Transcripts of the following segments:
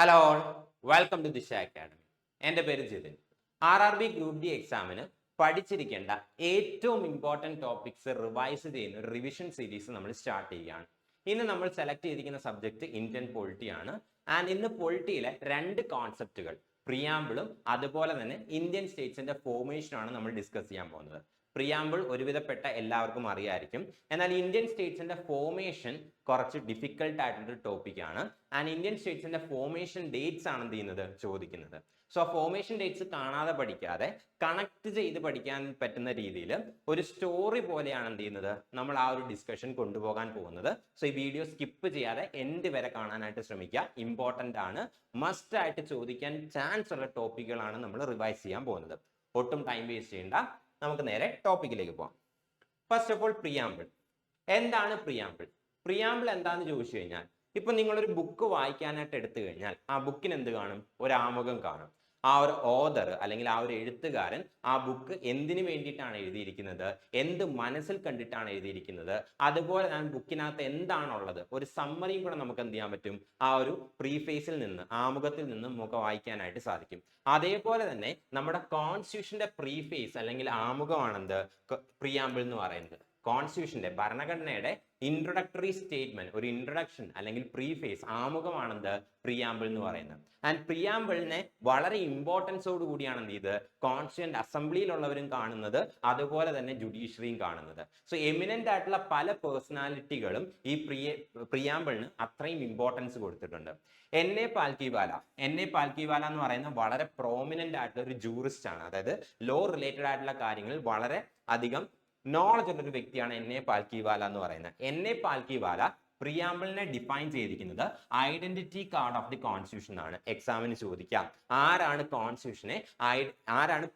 Hello all, welcome to ദിശ academy. എൻ്റെ പേര് ജിതിൻ. RRB ഗ്രൂപ്പ് ഡി എക്സാമിന് പഠിച്ചിരിക്കേണ്ട ഏറ്റവും ഇമ്പോർട്ടൻറ്റ് ടോപ്പിക്സ് റിവൈസ് ചെയ്യുന്ന ഒരു റിവിഷൻ സീരീസ് നമ്മൾ സ്റ്റാർട്ട് ചെയ്യുകയാണ്. ഇന്ന് നമ്മൾ സെലക്ട് ചെയ്തിരിക്കുന്ന സബ്ജക്റ്റ് ഇന്ത്യൻ പൊളിറ്റി ആണ്. ആൻഡ് ഇന്ന് പൊളിറ്റിയിലെ രണ്ട് കോൺസെപ്റ്റുകൾ, പ്രിയാമ്പിളും അതുപോലെ തന്നെ ഇന്ത്യൻ സ്റ്റേറ്റ്സിന്റെ ഫോർമേഷനാണ് നമ്മൾ ഡിസ്കസ് ചെയ്യാൻ പോകുന്നത്. പ്രിയാമ്പിൾ ഒരുവിധപ്പെട്ട എല്ലാവർക്കും അറിയായിരിക്കും. എന്നാൽ ഇന്ത്യൻ സ്റ്റേറ്റ്സിന്റെ ഫോർമേഷൻ കുറച്ച് ഡിഫിക്കൽട്ട് ആയിട്ടുള്ള ടോപ്പിക്കാണ്. ആൻഡ് ഇന്ത്യൻ സ്റ്റേറ്റ്സിന്റെ ഫോർമേഷൻ ഡേറ്റ്സ് ആണ് എന്ത് ചെയ്യുന്നത് ചോദിക്കുന്നത്. സോ ഫോർമേഷൻ ഡേറ്റ്സ് കാണാതെ പഠിക്കാതെ കണക്ട് ചെയ്ത് പഠിക്കാൻ പറ്റുന്ന രീതിയിൽ ഒരു സ്റ്റോറി പോലെയാണ് എന്ത് ചെയ്യുന്നത് നമ്മൾ ആ ഒരു ഡിസ്കഷൻ കൊണ്ടുപോകാൻ പോകുന്നത്. സോ ഈ വീഡിയോ സ്കിപ്പ് ചെയ്യാതെ എൻഡ് വരെ കാണാനായിട്ട് ശ്രമിക്കുക. ഇമ്പോർട്ടൻ്റ് ആണ്, മസ്റ്റ് ആയിട്ട് ചോദിക്കാൻ ചാൻസ് ഉള്ള ടോപ്പിക്കുകളാണ് നമ്മൾ റിവൈസ് ചെയ്യാൻ പോകുന്നത്. ഒട്ടും ടൈം വേസ്റ്റ് ചെയ്യേണ്ട, നമുക്ക് നേരെ ടോപ്പിക്കിലേക്ക് പോകാം. First of all, preamble. എന്താണ് പ്രിയാമ്പിൾ? പ്രിയാമ്പിൾ എന്താണെന്ന് ചോദിച്ചു കഴിഞ്ഞാൽ, ഇപ്പൊ നിങ്ങളൊരു ബുക്ക് വായിക്കാനായിട്ട് എടുത്തു കഴിഞ്ഞാൽ ആ ബുക്കിന് എന്ത് കാണും? ഒരു ആമുഖം കാണും. ആ ഒരു ഓതർ അല്ലെങ്കിൽ ആ ഒരു എഴുത്തുകാരൻ ആ ബുക്ക് എന്തിനു വേണ്ടിയിട്ടാണ് എഴുതിയിരിക്കുന്നത്, എന്ത് മനസ്സിൽ കണ്ടിട്ടാണ് എഴുതിയിരിക്കുന്നത്, അതുപോലെ തന്നെ ബുക്കിനകത്ത് എന്താണുള്ളത്, ഒരു സമ്മറിയും കൂടെ നമുക്ക് എന്ത് ചെയ്യാൻ പറ്റും ആ ഒരു പ്രീഫേസിൽ നിന്ന്, ആമുഖത്തിൽ നിന്ന് നമുക്ക് വായിക്കാനായിട്ട് സാധിക്കും. അതേപോലെ തന്നെ നമ്മുടെ കോൺസ്റ്റിറ്റ്യൂഷന്റെ പ്രീഫേസ് അല്ലെങ്കിൽ ആമുഖമാണെന്ത് പ്രിയാമ്പിൾ എന്ന് പറയുന്നത്. കോൺസ്റ്റിറ്റ്യൂഷന്റെ ഭരണഘടനയുടെ ഇൻട്രൊഡക്ടറി സ്റ്റേറ്റ്മെന്റ്, ഒരു ഇൻട്രൊഡക്ഷൻ അല്ലെങ്കിൽ പ്രീഫേസ്, ആമുഖമാണെന്ത് പ്രിയാമ്പിൾ എന്ന് പറയുന്നത്. ആൻഡ് പ്രിയാമ്പിളിനെ വളരെ ഇമ്പോർട്ടൻസോട് കൂടിയാണ് എന്ത് ചെയ്ത് കോൺസ്റ്റിറ്റ്യൂന്റ് അസംബ്ലിയിലുള്ളവരും കാണുന്നത്, അതുപോലെ തന്നെ ജുഡീഷ്യറിയും കാണുന്നത്. സോ എമിനന്റ് ആയിട്ടുള്ള പല പേഴ്സണാലിറ്റികളും ഈ പ്രിയാമ്പിളിന് അത്രയും ഇമ്പോർട്ടൻസ് കൊടുത്തിട്ടുണ്ട്. എൻ.എ. പാൽക്കിവാല എന്ന് പറയുന്നത് വളരെ പ്രോമിനന്റ് ആയിട്ടുള്ള ഒരു ജൂറിസ്റ്റ് ആണ്. അതായത് ലോ റിലേറ്റഡ് ആയിട്ടുള്ള കാര്യങ്ങളിൽ വളരെ അധികം നോളജ് ഉള്ള ഒരു വ്യക്തിയാണ് എൻ.എ. പാൽക്കിവാല എന്ന് പറയുന്നത്. എൻ.എ. പാൽക്കിവാല പ്രിയാമ്പിളിനെ ഡിഫൈൻ ചെയ്തിരിക്കുന്നത് identity card of the constitution ആണ്. എക്സാമിന് ചോദിക്കാം, ആരാണ്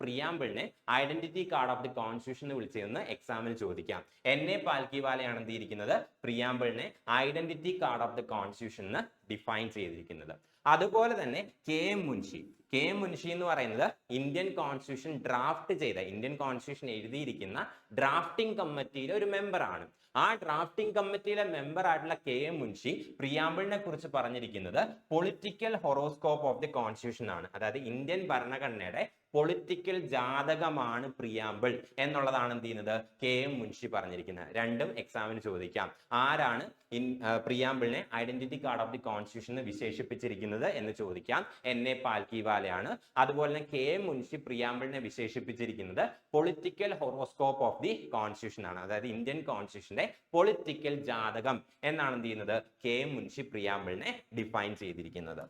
പ്രിയാമ്പിളിനെ identity card of the constitution എന്ന് വിളിച്ചതെന്ന് എക്സാമിന് ചോദിക്കാം. എൻ.എ. പാൽക്കിവാലയാണ് എന്തിരിക്കുന്നത് പ്രിയാമ്പിളിനെ identity card of the constitution എന്ന് ഡിഫൈൻ ചെയ്തിരിക്കുന്നത്. അതുപോലെ തന്നെ കെ എം മുൻഷി എന്ന് പറയുന്നത് ഇന്ത്യൻ കോൺസ്റ്റിറ്റ്യൂഷൻ ഡ്രാഫ്റ്റ് ചെയ്ത, ഇന്ത്യൻ കോൺസ്റ്റിറ്റ്യൂഷൻ എഴുതിയിരിക്കുന്ന ഡ്രാഫ്റ്റിംഗ് കമ്മിറ്റിയിലെ ഒരു മെമ്പറാണ്. ആ ഡ്രാഫ്റ്റിംഗ് കമ്മിറ്റിയിലെ മെമ്പർ ആയിട്ടുള്ള കെ എം മുൻഷി പ്രിയാമ്പിളിനെ കുറിച്ച് പറഞ്ഞിരിക്കുന്നത് political horoscope of the constitution ആണ്. അതായത് ഇന്ത്യൻ ഭരണഘടനയുടെ പൊളിറ്റിക്കൽ ജാതകമാണ് പ്രിയാമ്പിൾ എന്നുള്ളതാണ് എന്ത് ചെയ്യുന്നത് കെ എം മുൻഷി പറഞ്ഞിരിക്കുന്നത്. രണ്ടും എക്സാമിന് ചോദിക്കാം. ആരാണ് പ്രിയാമ്പിളിനെ identity card of the constitution വിശേഷിപ്പിച്ചിരിക്കുന്നത് എന്ന് ചോദിക്കാം. എൻ.എ. പാൽക്കിവാലയാണ്. അതുപോലെ തന്നെ കെ എം മുൻഷി പ്രിയാമ്പിളിനെ വിശേഷിപ്പിച്ചിരിക്കുന്നത് political horoscope of the constitution ആണ്. അതായത് ഇന്ത്യൻ കോൺസ്റ്റിറ്റ്യൂഷന്റെ പൊളിറ്റിക്കൽ ജാതകം എന്നാണ് എന്ത് ചെയ്യുന്നത് കെ എം മുൻഷി പ്രിയാമ്പിളിനെ ഡിഫൈൻ ചെയ്തിരിക്കുന്നത്.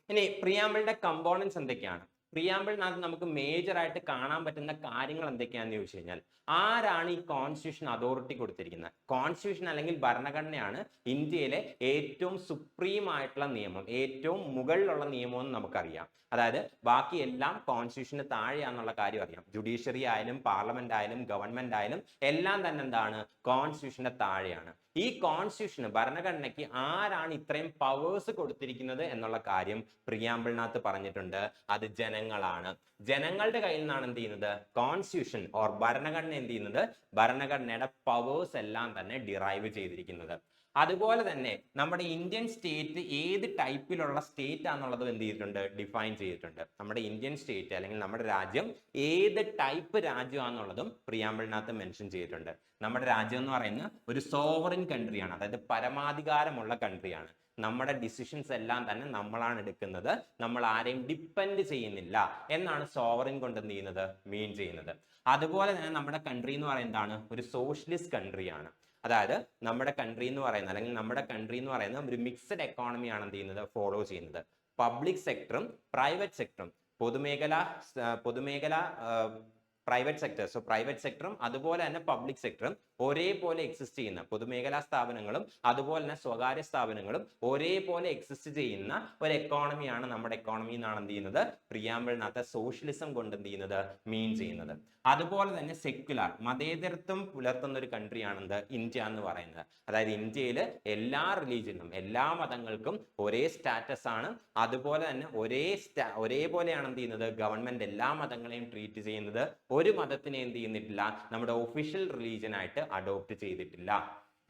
ഇനി പ്രിയാമ്പിളിന്റെ കമ്പോണൻസ് എന്തൊക്കെയാണ്? പ്രിയാമ്പിളിനകത്ത് നമുക്ക് മേജർ ആയിട്ട് കാണാൻ പറ്റുന്ന കാര്യങ്ങൾ എന്തൊക്കെയാണെന്ന് ചോദിച്ചു കഴിഞ്ഞാൽ, ആരാണ് ഈ കോൺസ്റ്റിറ്റ്യൂഷൻ അതോറിറ്റി കൊടുത്തിരിക്കുന്നത്? കോൺസ്റ്റിറ്റ്യൂഷൻ അല്ലെങ്കിൽ ഭരണഘടനയാണ് ഇന്ത്യയിലെ ഏറ്റവും സുപ്രീം ആയിട്ടുള്ള നിയമം, ഏറ്റവും മുകളിലുള്ള നിയമം എന്ന് നമുക്കറിയാം. അതായത് ബാക്കി എല്ലാം കോൺസ്റ്റിറ്റ്യൂഷന് താഴെയാണെന്നുള്ള കാര്യം അറിയാം. ജുഡീഷ്യറി ആയാലും പാർലമെന്റ് ആയാലും ഗവൺമെന്റ് ആയാലും എല്ലാം തന്നെ എന്താണ് കോൺസ്റ്റിറ്റ്യൂഷന്റെ താഴെയാണ്. ഈ കോൺസ്റ്റിറ്റ്യൂഷന്, ഭരണഘടനയ്ക്ക് ആരാണ് ഇത്രയും പവേഴ്സ് കൊടുത്തിരിക്കുന്നത് എന്നുള്ള കാര്യം പ്രിയാമ്പിളിനകത്ത് പറഞ്ഞിട്ടുണ്ട്. അത് ജനങ്ങളാണ്. ജനങ്ങളുടെ കയ്യിൽ നിന്നാണ് എന്ത് ചെയ്യുന്നത് കോൺസ്റ്റിറ്റ്യൂഷൻ ഓർ ഭരണഘടന എന്ത് ചെയ്യുന്നത് ഭരണഘടനയുടെ പവേഴ്സ് എല്ലാം തന്നെ ഡിറൈവ് ചെയ്തിരിക്കുന്നത്. അതുപോലെ തന്നെ നമ്മുടെ ഇന്ത്യൻ സ്റ്റേറ്റ് ഏത് ടൈപ്പിലുള്ള സ്റ്റേറ്റ് ആണെന്നുള്ളത് എന്ത് ചെയ്തിട്ടുണ്ട് ഡിഫൈൻ ചെയ്തിട്ടുണ്ട്. നമ്മുടെ ഇന്ത്യൻ സ്റ്റേറ്റ് അല്ലെങ്കിൽ നമ്മുടെ രാജ്യം ഏത് ടൈപ്പ് രാജ്യമാണെന്നുള്ളതും പ്രിയാമ്പിളിനകത്ത് മെൻഷൻ ചെയ്തിട്ടുണ്ട്. നമ്മുടെ രാജ്യം എന്ന് പറയുന്നത് ഒരു സോവറിൻ കൺട്രിയാണ്, അതായത് പരമാധികാരമുള്ള കൺട്രിയാണ്. നമ്മുടെ ഡിസിഷൻസ് എല്ലാം തന്നെ നമ്മളാണ് എടുക്കുന്നത്, നമ്മൾ ആരെയും ഡിപ്പെൻഡ് ചെയ്യുന്നില്ല എന്നാണ് സോവറിൻ കൊണ്ട് എന്ത് ചെയ്യുന്നത് മീൻ ചെയ്യുന്നത്. അതുപോലെ തന്നെ നമ്മുടെ കൺട്രി എന്ന് പറയുന്നതാണ് ഒരു സോഷ്യലിസ്റ്റ് കൺട്രിയാണ്. അതായത് നമ്മുടെ കൺട്രി എന്ന് പറയുന്നത് ഒരു മിക്സഡ് എക്കോണമിയാണ് എന്ത് ചെയ്യുന്നത് ഫോളോ ചെയ്യുന്നത്. പബ്ലിക് സെക്ടറും പ്രൈവറ്റ് സെക്ടറും, പൊതുമേഖല പ്രൈവറ്റ് സെക്ടർ, സോ പ്രൈവറ്റ് സെക്ടറും അതുപോലെ തന്നെ പബ്ലിക് സെക്ടറും ഒരേപോലെ എക്സിസ്റ്റ് ചെയ്യുന്ന, പൊതുമേഖലാ സ്ഥാപനങ്ങളും അതുപോലെ തന്നെ സ്വകാര്യ സ്ഥാപനങ്ങളും ഒരേപോലെ എക്സിസ്റ്റ് ചെയ്യുന്ന ഒരു എക്കോണമിയാണ് നമ്മുടെ എക്കോണമി എന്നാണ് എന്ത് ചെയ്യുന്നത് പ്രിയാമ്പിളിനകത്ത് സോഷ്യലിസം കൊണ്ട് എന്ത് ചെയ്യുന്നത് മീൻ ചെയ്യുന്നത്. അതുപോലെ തന്നെ സെക്യുലർ, മതേതരത്വം പുലർത്തുന്ന ഒരു കൺട്രിയാണ് ഇന്ത്യ എന്ന് പറയുന്നത്. അതായത് ഇന്ത്യയിൽ എല്ലാ റിലീജിയനും, എല്ലാ മതങ്ങൾക്കും ഒരേ സ്റ്റാറ്റസ് ആണ്. അതുപോലെ തന്നെ ഒരേപോലെയാണ് എന്ത് ചെയ്യുന്നത് ഗവൺമെന്റ് എല്ലാ മതങ്ങളെയും ട്രീറ്റ് ചെയ്യുന്നത്. ഒരു മതത്തിനെ എന്ത് ചെയ്യുന്നിട്ടില്ല നമ്മുടെ ഒഫീഷ്യൽ റിലീജിയൻ ആയിട്ട് അഡോപ്റ്റ് ചെയ്തിട്ടില്ല.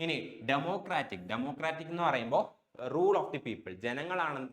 ഇനി ഡെമോക്രാറ്റിക് എന്ന് പറയുമ്പോൾ റൂൾ ഓഫ് ദി പീപ്പിൾ,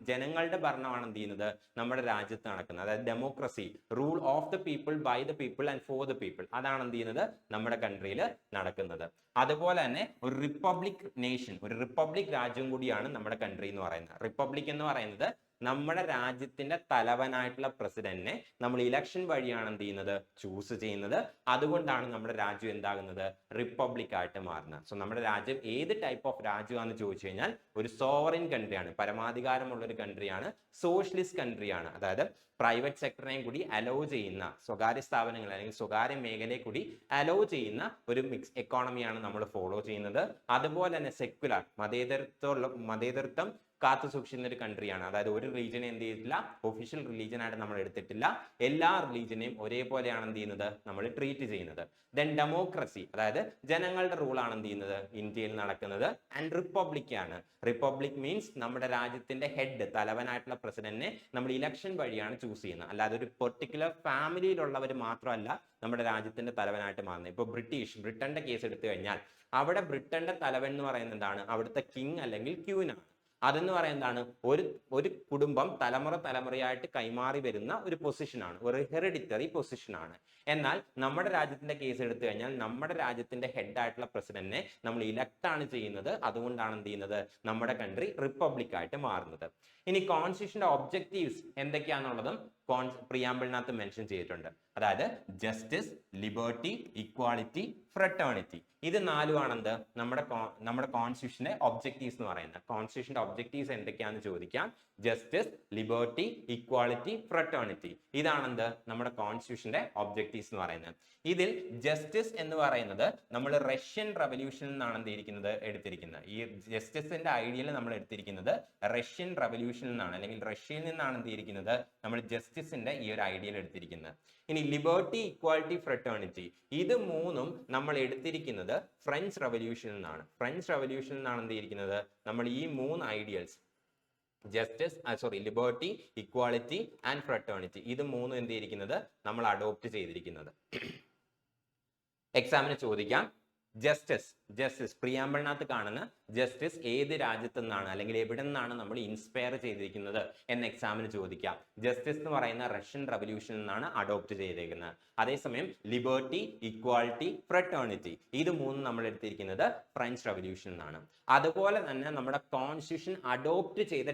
ജനങ്ങളുടെ ഭരണമാണ് എന്ത് ചെയ്യുന്നത് നമ്മുടെ രാജ്യത്ത് നടക്കുന്നത്. അതായത് democracy, rule of the people by the people and for the people, അതാണ് എന്ത് ചെയ്യുന്നത് നമ്മുടെ കൺട്രിയിൽ നടക്കുന്നത്. അതുപോലെ തന്നെ ഒരു റിപ്പബ്ലിക് നേഷൻ, ഒരു റിപ്പബ്ലിക് രാജ്യം കൂടിയാണ് നമ്മുടെ കൺട്രി എന്ന് പറയുന്നത്. റിപ്പബ്ലിക് എന്ന് പറയുന്നത് നമ്മുടെ രാജ്യത്തിന്റെ തലവനായിട്ടുള്ള പ്രസിഡന്റിനെ നമ്മൾ ഇലക്ഷൻ വഴിയാണ് എന്ത് ചെയ്യുന്നത് ചൂസ് ചെയ്യുന്നത്. അതുകൊണ്ടാണ് നമ്മുടെ രാജ്യം എന്താകുന്നത് റിപ്പബ്ലിക് ആയിട്ട് മാറുന്നത്. സോ നമ്മുടെ രാജ്യം ഏത് ടൈപ്പ് ഓഫ് രാജ്യമാണെന്ന് ചോദിച്ചു കഴിഞ്ഞാൽ ഒരു സോവറിൻ കൺട്രിയാണ്, പരമാധികാരമുള്ള ഒരു കൺട്രിയാണ്, സോഷ്യലിസ്റ്റ് കൺട്രിയാണ്. അതായത് പ്രൈവറ്റ് സെക്ടറിനെയും കൂടി അലോ ചെയ്യുന്ന, സ്വകാര്യ സ്ഥാപനങ്ങൾ അല്ലെങ്കിൽ സ്വകാര്യ മേഖലയെ കൂടി അലോ ചെയ്യുന്ന ഒരു മിക്സ് എക്കോണമിയാണ് നമ്മൾ ഫോളോ ചെയ്യുന്നത്. അതുപോലെ തന്നെ സെക്യുലർ, മതേതരത്വം കാത്തു സൂക്ഷിക്കുന്ന ഒരു കൺട്രിയാണ്. അതായത് ഒരു റിലീജിയനെ എന്ത് ചെയ്തിട്ടില്ല ഒഫീഷ്യൽ റിലീജിയൻ ആയിട്ട് നമ്മൾ എടുത്തിട്ടില്ല. എല്ലാ റിലീജിയനെയും ഒരേപോലെയാണ് എന്ത് ചെയ്യുന്നത് നമ്മൾ ട്രീറ്റ് ചെയ്യുന്നത്. ദെൻ ഡെമോക്രസി, അതായത് ജനങ്ങളുടെ റൂളാണ് എന്ത് ചെയ്യുന്നത് ഇന്ത്യയിൽ നടക്കുന്നത്. ആൻഡ് റിപ്പബ്ലിക് ആണ്. റിപ്പബ്ലിക് മീൻസ് നമ്മുടെ രാജ്യത്തിന്റെ ഹെഡ്, തലവനായിട്ടുള്ള പ്രസിഡന്റിനെ നമ്മൾ ഇലക്ഷൻ വഴിയാണ് ചൂസ് ചെയ്യുന്നത്. അല്ലാതെ ഒരു പെർട്ടിക്കുലർ ഫാമിലിയിലുള്ളവർ മാത്രമല്ല നമ്മുടെ രാജ്യത്തിന്റെ തലവനായിട്ട് മാറുന്നത്. ഇപ്പൊ ബ്രിട്ടന്റെ കേസ് എടുത്തു കഴിഞ്ഞാൽ അവിടെ ബ്രിട്ടന്റെ തലവൻ എന്ന് പറയുന്നത് എന്താണ് അവിടുത്തെ കിങ് അല്ലെങ്കിൽ ക്യൂനാണ്. അതെന്ന് പറയുന്നതാണ് ഒരു കുടുംബം തലമുറയായിട്ട് കൈമാറി വരുന്ന ഒരു പൊസിഷനാണ്, ഒരു ഹെറിഡിറ്ററി പൊസിഷനാണ്. എന്നാൽ നമ്മുടെ രാജ്യത്തിന്റെ കേസ് എടുത്തു കഴിഞ്ഞാൽ നമ്മുടെ രാജ്യത്തിന്റെ ഹെഡ് ആയിട്ടുള്ള പ്രസിഡന്റിനെ നമ്മൾ ഇലക്ട് ആണ് ചെയ്യുന്നത്. അതുകൊണ്ടാണ് എന്ത് ചെയ്യുന്നത് നമ്മുടെ കൺട്രി റിപ്പബ്ലിക് ആയിട്ട് മാറുന്നത്. ഇനി കോൺസ്റ്റിറ്റ്യൂഷന്റെ ഒബ്ജക്റ്റീവ്സ് എന്തൊക്കെയാണെന്നുള്ളതും പ്രിയാമ്പിളിനകത്ത് മെൻഷൻ ചെയ്തിട്ടുണ്ട്. അതായത് ജസ്റ്റിസ്, ലിബർട്ടി, ഇക്വാളിറ്റി, ഫ്രട്ടേണിറ്റി, ഇത് നാലുമാണെന്ത് നമ്മുടെ കോൺസ്റ്റിറ്റ്യൂഷന്റെ ഒബ്ജക്റ്റീവ്സ് എന്ന് പറയുന്നത്. കോൺസ്റ്റിറ്റ്യൂഷന്റെ ഒബ്ജക്റ്റീവ്സ് എന്തൊക്കെയാണെന്ന് ചോദിക്കാം. ജസ്റ്റിസ്, ലിബർട്ടി, ഇക്വാളിറ്റി, ഫ്രട്ടേണിറ്റി, ഇതാണെന്ത് നമ്മുടെ കോൺസ്റ്റിറ്റ്യൂഷന്റെ ഒബ്ജക്റ്റീവ്സ് എന്ന് പറയുന്നത്. ഇതിൽ ജസ്റ്റിസ് എന്ന് പറയുന്നത് നമ്മൾ റഷ്യൻ റവല്യൂഷനിൽ നിന്നാണ് എന്തിരിക്കുന്നത് എടുത്തിരിക്കുന്നത്. ഈ ജസ്റ്റിസിന്റെ ഐഡിയൽ നമ്മൾ എടുത്തിരിക്കുന്നത് റഷ്യൻ റവല്യൂഷനിൽ നിന്നാണ്, അല്ലെങ്കിൽ റഷ്യയിൽ നിന്നാണ് എന്തിരിക്കുന്നത് നമ്മൾ ജസ്റ്റിസിന്റെ ഈ ഒരു ഐഡിയൽ എടുത്തിരിക്കുന്നത്. ഇനി ലിബർട്ടി, ഇക്വാലിറ്റി, ഫ്രട്ടേണിറ്റി, ഇത് മൂന്നും നമ്മൾ എടുത്തിരിക്കുന്നത് ഫ്രഞ്ച് റവല്യൂഷനിൽ നിന്നാണ്. ഫ്രഞ്ച് റവല്യൂഷനിൽ നിന്നാണ് എന്തിരിക്കുന്നത് നമ്മൾ ഈ മൂന്ന് ideals liberty, equality and fraternity, ഇത് മൂന്നും എന്തിരിക്കുന്നത് നമ്മൾ അഡോപ്റ്റ് ചെയ്തിരിക്കുന്നത്. എക്സാമിന് ചോദിക്കാം ജസ്റ്റിസ് പ്രിയാമ്പിളിനകത്ത് കാണുന്ന ജസ്റ്റിസ് ഏത് രാജ്യത്തു നിന്നാണ് അല്ലെങ്കിൽ എവിടെ നിന്നാണ് നമ്മൾ ഇൻസ്പയർ ചെയ്തിരിക്കുന്നത് എന്ന് എക്സാമിന് ചോദിക്കാം. ജസ്റ്റിസ് എന്ന് പറയുന്ന റഷ്യൻ റവല്യൂഷനിൽ നിന്നാണ് അഡോപ്റ്റ് ചെയ്തിരിക്കുന്നത്. അതേസമയം ലിബർട്ടി, ഇക്വാലിറ്റി, ഫ്രട്ടേണിറ്റി, ഇത് മൂന്നും നമ്മൾ എടുത്തിരിക്കുന്നത് ഫ്രഞ്ച് റവല്യൂഷനിൽ നിന്നാണ്. അതുപോലെ തന്നെ നമ്മുടെ കോൺസ്റ്റിറ്റ്യൂഷൻ അഡോപ്റ്റ് ചെയ്ത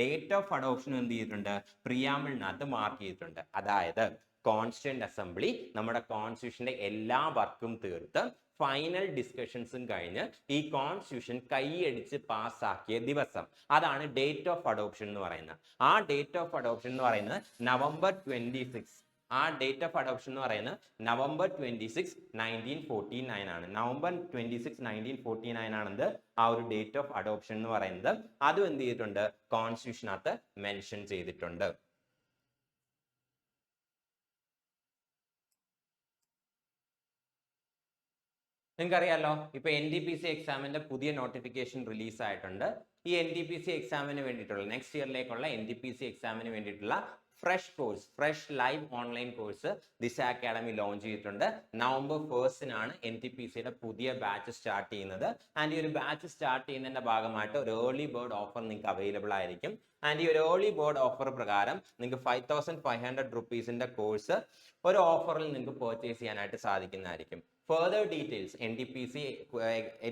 ഡേറ്റ് ഓഫ് അഡോപ്ഷൻ എന്ത് ചെയ്തിട്ടുണ്ട് പ്രിയാമ്പിളിനകത്ത് മാർക്ക് ചെയ്തിട്ടുണ്ട്. അതായത് കോൺസ്റ്റിറ്റ്യൂന്റ് അസംബ്ലി നമ്മുടെ കോൺസ്റ്റിറ്റ്യൂഷന്റെ എല്ലാ വർക്കും തീർത്ത് ഫൈനൽ ഡിസ്കഷൻസും കഴിഞ്ഞ് ഈ കോൺസ്റ്റിറ്റ്യൂഷൻ കൈയടിച്ച് പാസ്സാക്കിയ ദിവസം, അതാണ് ഡേറ്റ് ഓഫ് അഡോപ്ഷൻ എന്ന് പറയുന്നത്. ആ ഡേറ്റ് ഓഫ് അഡോപ്ഷൻ എന്ന് പറയുന്നത് നവംബർ 26. ആ ഡേറ്റ് ഓഫ് അഡോപ്ഷൻ എന്ന് പറയുന്നത് നവംബർ 26, 1949 ആണ്. നവംബർ 26, 1949 ആണെന്ത് ആ ഒരു ഡേറ്റ് ഓഫ് അഡോപ്ഷൻ എന്ന് പറയുന്നത്. അതും എന്ത് ചെയ്തിട്ടുണ്ട് കോൺസ്റ്റിറ്റ്യൂഷനകത്ത് മെൻഷൻ ചെയ്തിട്ടുണ്ട്. നിങ്ങൾക്കറിയാലോ ഇപ്പൊ NTPC എക്സാമിന്റെ പുതിയ നോട്ടിഫിക്കേഷൻ റിലീസ് ആയിട്ടുണ്ട്. ഈ NTPC എക്സാമിന് വേണ്ടിയിട്ടുള്ള നെക്സ്റ്റ് ഇയറിലേക്കുള്ള NTPC എക്സാമിന് വേണ്ടിയിട്ടുള്ള ഫ്രഷ് ലൈവ് ഓൺലൈൻ കോഴ്സ് ദിശ അക്കാഡമി ലോഞ്ച് ചെയ്തിട്ടുണ്ട്. നവംബർ 1 NTPCയുടെ പുതിയ ബാച്ച് സ്റ്റാർട്ട് ചെയ്യുന്നത്. ആൻഡ് ഈ ഒരു ബാച്ച് സ്റ്റാർട്ട് ചെയ്യുന്നതിന്റെ ഭാഗമായിട്ട് ഒരു ഏർലി ബേർഡ് ഓഫർ നിങ്ങൾക്ക് അവൈലബിൾ ആയിരിക്കും. ആൻഡ് ഈ ഒരു ഏർലി ബേർഡ് ഓഫർ പ്രകാരം നിങ്ങൾക്ക് 5500 റുപ്പീസിന്റെ കോഴ്സ് ഒരു ഓഫറിൽ നിങ്ങൾക്ക് പർച്ചേസ് ചെയ്യാനായിട്ട് സാധിക്കുന്നതായിരിക്കും. ഫർദർ ഡീറ്റെയിൽസ്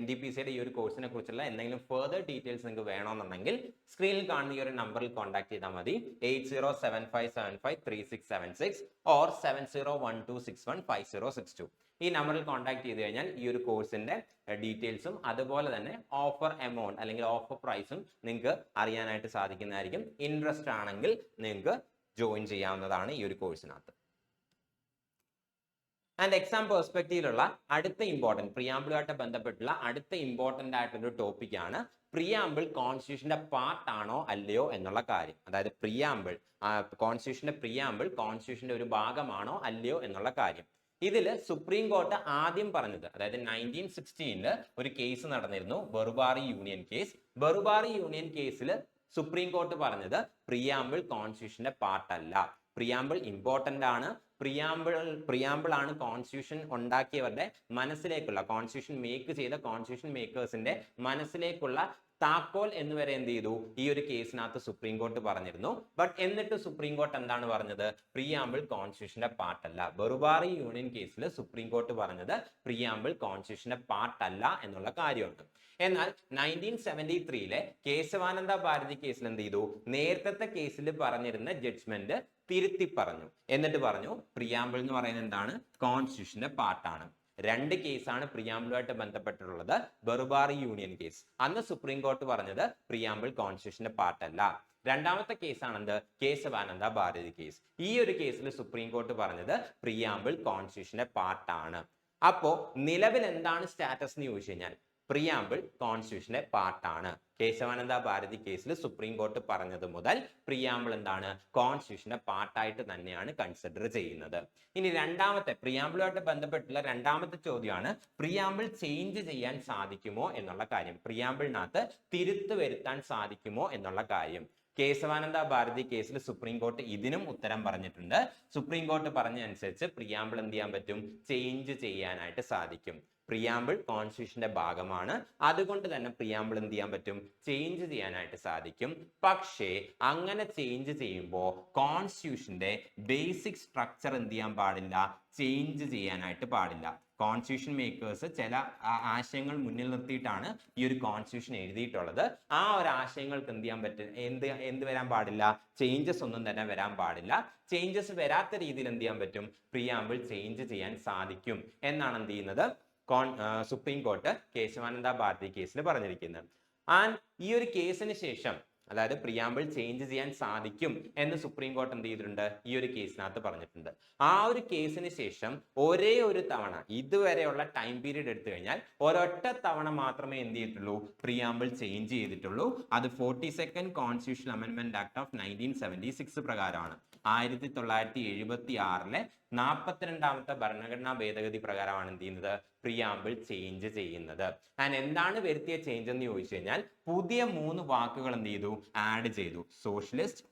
NTPCയുടെ ഈ ഒരു കോഴ്സിനെ കുറിച്ചുള്ള എന്തെങ്കിലും ഫർദർ ഡീറ്റെയിൽസ് നിങ്ങൾക്ക് വേണമെന്നുണ്ടെങ്കിൽ സ്ക്രീനിൽ കാണുന്ന ഈ ഒരു നമ്പറിൽ കോൺടാക്ട് ചെയ്താൽ മതി. 8075753676 ഓർ 7012615062. ഈ നമ്പറിൽ കോൺടാക്ട് ചെയ്ത് കഴിഞ്ഞാൽ ഈ ഒരു കോഴ്സിന്റെ ഡീറ്റെയിൽസും അതുപോലെ തന്നെ ഓഫർ എമൗണ്ട് അല്ലെങ്കിൽ ഓഫർ പ്രൈസും നിങ്ങൾക്ക് അറിയാനായിട്ട് സാധിക്കുന്നതായിരിക്കും. ഇൻട്രസ്റ്റ് ആണെങ്കിൽ നിങ്ങൾക്ക് ജോയിൻ ചെയ്യാവുന്നതാണ് ഈ ഒരു കോഴ്സിനകത്ത്. ആൻഡ് എക്സാം പെർസ്പെക്റ്റീവിലുള്ള അടുത്ത ഇമ്പോർട്ടൻറ്റ് പ്രിയാമ്പിളുമായിട്ട് ബന്ധപ്പെട്ടുള്ള അടുത്ത ഇമ്പോർട്ടൻ്റ് ആയിട്ടൊരു ടോപ്പിക്കാണ് പ്രിയാമ്പിൾ കോൺസ്റ്റിറ്റ്യൂഷന്റെ പാർട്ട് ആണോ അല്ലയോ എന്നുള്ള കാര്യം. അതായത് കോൺസ്റ്റിറ്റ്യൂഷന്റെ ഒരു ഭാഗമാണോ അല്ലയോ എന്നുള്ള കാര്യം. ഇതിൽ സുപ്രീം കോർട്ട് ആദ്യം പറഞ്ഞത്, അതായത് 1916 ഒരു കേസ് നടന്നിരുന്നു, ബറുബാറി യൂണിയൻ കേസ്. ബറുബാറി യൂണിയൻ കേസിൽ സുപ്രീം കോർട്ട് പറഞ്ഞത് പ്രിയാമ്പിൾ കോൺസ്റ്റിറ്റ്യൂഷന്റെ പാർട്ട് അല്ല, പ്രിയാമ്പിൾ ഇമ്പോർട്ടന്റ് ആണ്, പ്രിയാമ്പിൾ ആണ് കോൺസ്റ്റിറ്റ്യൂഷൻ ഉണ്ടാക്കിയവരുടെ മനസ്സിലേക്കുള്ള, കോൺസ്റ്റിറ്റ്യൂഷൻ മേക്ക് ചെയ്ത കോൺസ്റ്റിറ്റ്യൂഷൻ മേക്കേഴ്സിന്റെ മനസ്സിലേക്കുള്ള താക്കോൽ എന്ന് വരെ എന്ത് ചെയ്തു ഈ ഒരു കേസിനകത്ത് സുപ്രീം കോർട്ട് പറഞ്ഞിരുന്നു. ബട്ട് എന്നിട്ട് സുപ്രീം കോർട്ട് എന്താണ് പറഞ്ഞത്? പ്രിയാമ്പിൾ കോൺസ്റ്റിറ്റ്യൂഷന്റെ പാർട്ടല്ല. ബറുബാറി യൂണിയൻ കേസിൽ സുപ്രീം കോർട്ട് പറഞ്ഞത് പ്രിയാമ്പിൾ കോൺസ്റ്റിറ്റ്യൂഷന്റെ പാർട്ടല്ല എന്നുള്ള കാര്യമുണ്ട്. എന്നാൽ 1973 കേശവാനന്ദ ഭാരതി കേസിൽ എന്ത് ചെയ്തു? നേരത്തെ കേസിൽ പറഞ്ഞിരുന്ന ജഡ്ജ്മെന്റ് തിരുത്തി പറഞ്ഞു. എന്നിട്ട് പറഞ്ഞു പ്രിയാമ്പിൾ എന്ന് പറയുന്നത് എന്താണ്? കോൺസ്റ്റിറ്റ്യൂഷന്റെ പാർട്ടാണ്. രണ്ട് കേസാണ് പ്രിയാമ്പിളുമായിട്ട് ബന്ധപ്പെട്ടിട്ടുള്ളത്. ബറുബാറി യൂണിയൻ കേസ്, അന്ന് സുപ്രീം കോർട്ട് പറഞ്ഞത് പ്രിയാമ്പിൾ കോൺസ്റ്റിറ്റ്യൂഷന്റെ പാർട്ടല്ല. രണ്ടാമത്തെ കേസാണെന്ത്? കേശവാനന്ദ ഭാരതി കേസ്. ഈ ഒരു കേസിൽ സുപ്രീം കോർട്ട് പറഞ്ഞത് പ്രിയാമ്പിൾ കോൺസ്റ്റിറ്റ്യൂഷന്റെ പാർട്ടാണ്. അപ്പോ നിലവിൽ എന്താണ് സ്റ്റാറ്റസ് എന്ന് ചോദിച്ചു കഴിഞ്ഞാൽ പ്രിയാമ്പിൾ കോൺസ്റ്റിറ്റ്യൂഷന്റെ പാർട്ടാണ്. കേശവാനന്ദ ഭാരതി കേസിൽ സുപ്രീം കോർട്ട് പറഞ്ഞത് മുതൽ പ്രിയാമ്പിൾ എന്താണ്? കോൺസ്റ്റിറ്റ്യൂഷന്റെ പാർട്ടായിട്ട് തന്നെയാണ് കൺസിഡർ ചെയ്യുന്നത്. ഇനി രണ്ടാമത്തെ പ്രിയാമ്പിളുമായിട്ട് ബന്ധപ്പെട്ടുള്ള രണ്ടാമത്തെ ചോദ്യമാണ് പ്രിയാമ്പിൾ ചേഞ്ച് ചെയ്യാൻ സാധിക്കുമോ എന്നുള്ള കാര്യം. പ്രിയാമ്പിളിനകത്ത് തിരുത്ത് വരുത്താൻ സാധിക്കുമോ എന്നുള്ള കാര്യം. കേശവാനന്ദ ഭാരതി കേസിൽ സുപ്രീം കോർട്ട് ഇതിനും ഉത്തരം പറഞ്ഞിട്ടുണ്ട്. സുപ്രീം കോർട്ട് പറഞ്ഞതനുസരിച്ച് പ്രിയാമ്പിൾ എന്ത് ചെയ്യാൻ പറ്റും? ചേഞ്ച് ചെയ്യാനായിട്ട് സാധിക്കും. പ്രിയാമ്പിൾ കോൺസ്റ്റിറ്റ്യൂഷന്റെ ഭാഗമാണ്, അതുകൊണ്ട് തന്നെ പ്രിയാമ്പിൾ എന്ത് ചെയ്യാൻ പറ്റും? ചേഞ്ച് ചെയ്യാനായിട്ട് സാധിക്കും. പക്ഷേ അങ്ങനെ ചേഞ്ച് ചെയ്യുമ്പോൾ കോൺസ്റ്റിറ്റ്യൂഷന്റെ ബേസിക് സ്ട്രക്ചർ എന്ത് ചെയ്യാൻ പാടില്ല? ചേഞ്ച് ചെയ്യാനായിട്ട് പാടില്ല. കോൺസ്റ്റിറ്റ്യൂഷൻ മേക്കേഴ്സ് ചില ആശയങ്ങൾ മുന്നിൽ നിർത്തിയിട്ടാണ് ഈ ഒരു കോൺസ്റ്റിറ്റ്യൂഷൻ എഴുതിയിട്ടുള്ളത്. ആ ഒരു ആശയങ്ങൾക്ക് എന്ത് ചെയ്യാൻ പറ്റും? എന്ത് വരാൻ പാടില്ല? ചേഞ്ചസ് ഒന്നും തന്നെ വരാൻ പാടില്ല. ചേഞ്ചസ് വരാത്ത രീതിയിൽ എന്ത് ചെയ്യാൻ പറ്റും? പ്രിയാമ്പിൾ ചേഞ്ച് ചെയ്യാൻ സാധിക്കും എന്നാണ് എന്ത് ചെയ്യുന്നത്? സുപ്രീം കോർട്ട് കേശവാനന്ദ ഭാരതി കേസിൽ പറഞ്ഞിരിക്കുന്നത്. ആൻഡ് ഈ ഒരു കേസിന് ശേഷം, അതായത് പ്രിയാമ്പിൾ ചേഞ്ച് ചെയ്യാൻ സാധിക്കും എന്ന് സുപ്രീം കോർട്ട് എന്ത് ചെയ്തിട്ടുണ്ട്? ഈ ഒരു കേസിനകത്ത് പറഞ്ഞിട്ടുണ്ട്. ആ ഒരു കേസിന് ശേഷം ഒരേ ഒരു തവണ, ഇതുവരെയുള്ള ടൈം പീരീഡ് എടുത്തു കഴിഞ്ഞാൽ ഒരൊറ്റ തവണ മാത്രമേ എന്ത് ചെയ്തിട്ടുള്ളൂ? പ്രിയാമ്പിൾ ചേഞ്ച് ചെയ്തിട്ടുള്ളൂ. അത് 42nd constitution amendment act of 1976 പ്രകാരമാണ്. 1976 42ാമത്തെ ഭരണഘടനാ ഭേദഗതി പ്രകാരമാണ് എന്ത് ചെയ്യുന്നത്? പ്രിയാമ്പിൾ ചേഞ്ച് ചെയ്യുന്നത്. ആൻഡ് എന്താണ് വരുത്തിയ ചേഞ്ച് എന്ന് ചോദിച്ചു കഴിഞ്ഞാൽ പുതിയ 3 വാക്കുകൾ എന്ത് ചെയ്തു? ആഡ് ചെയ്തു. Socialist,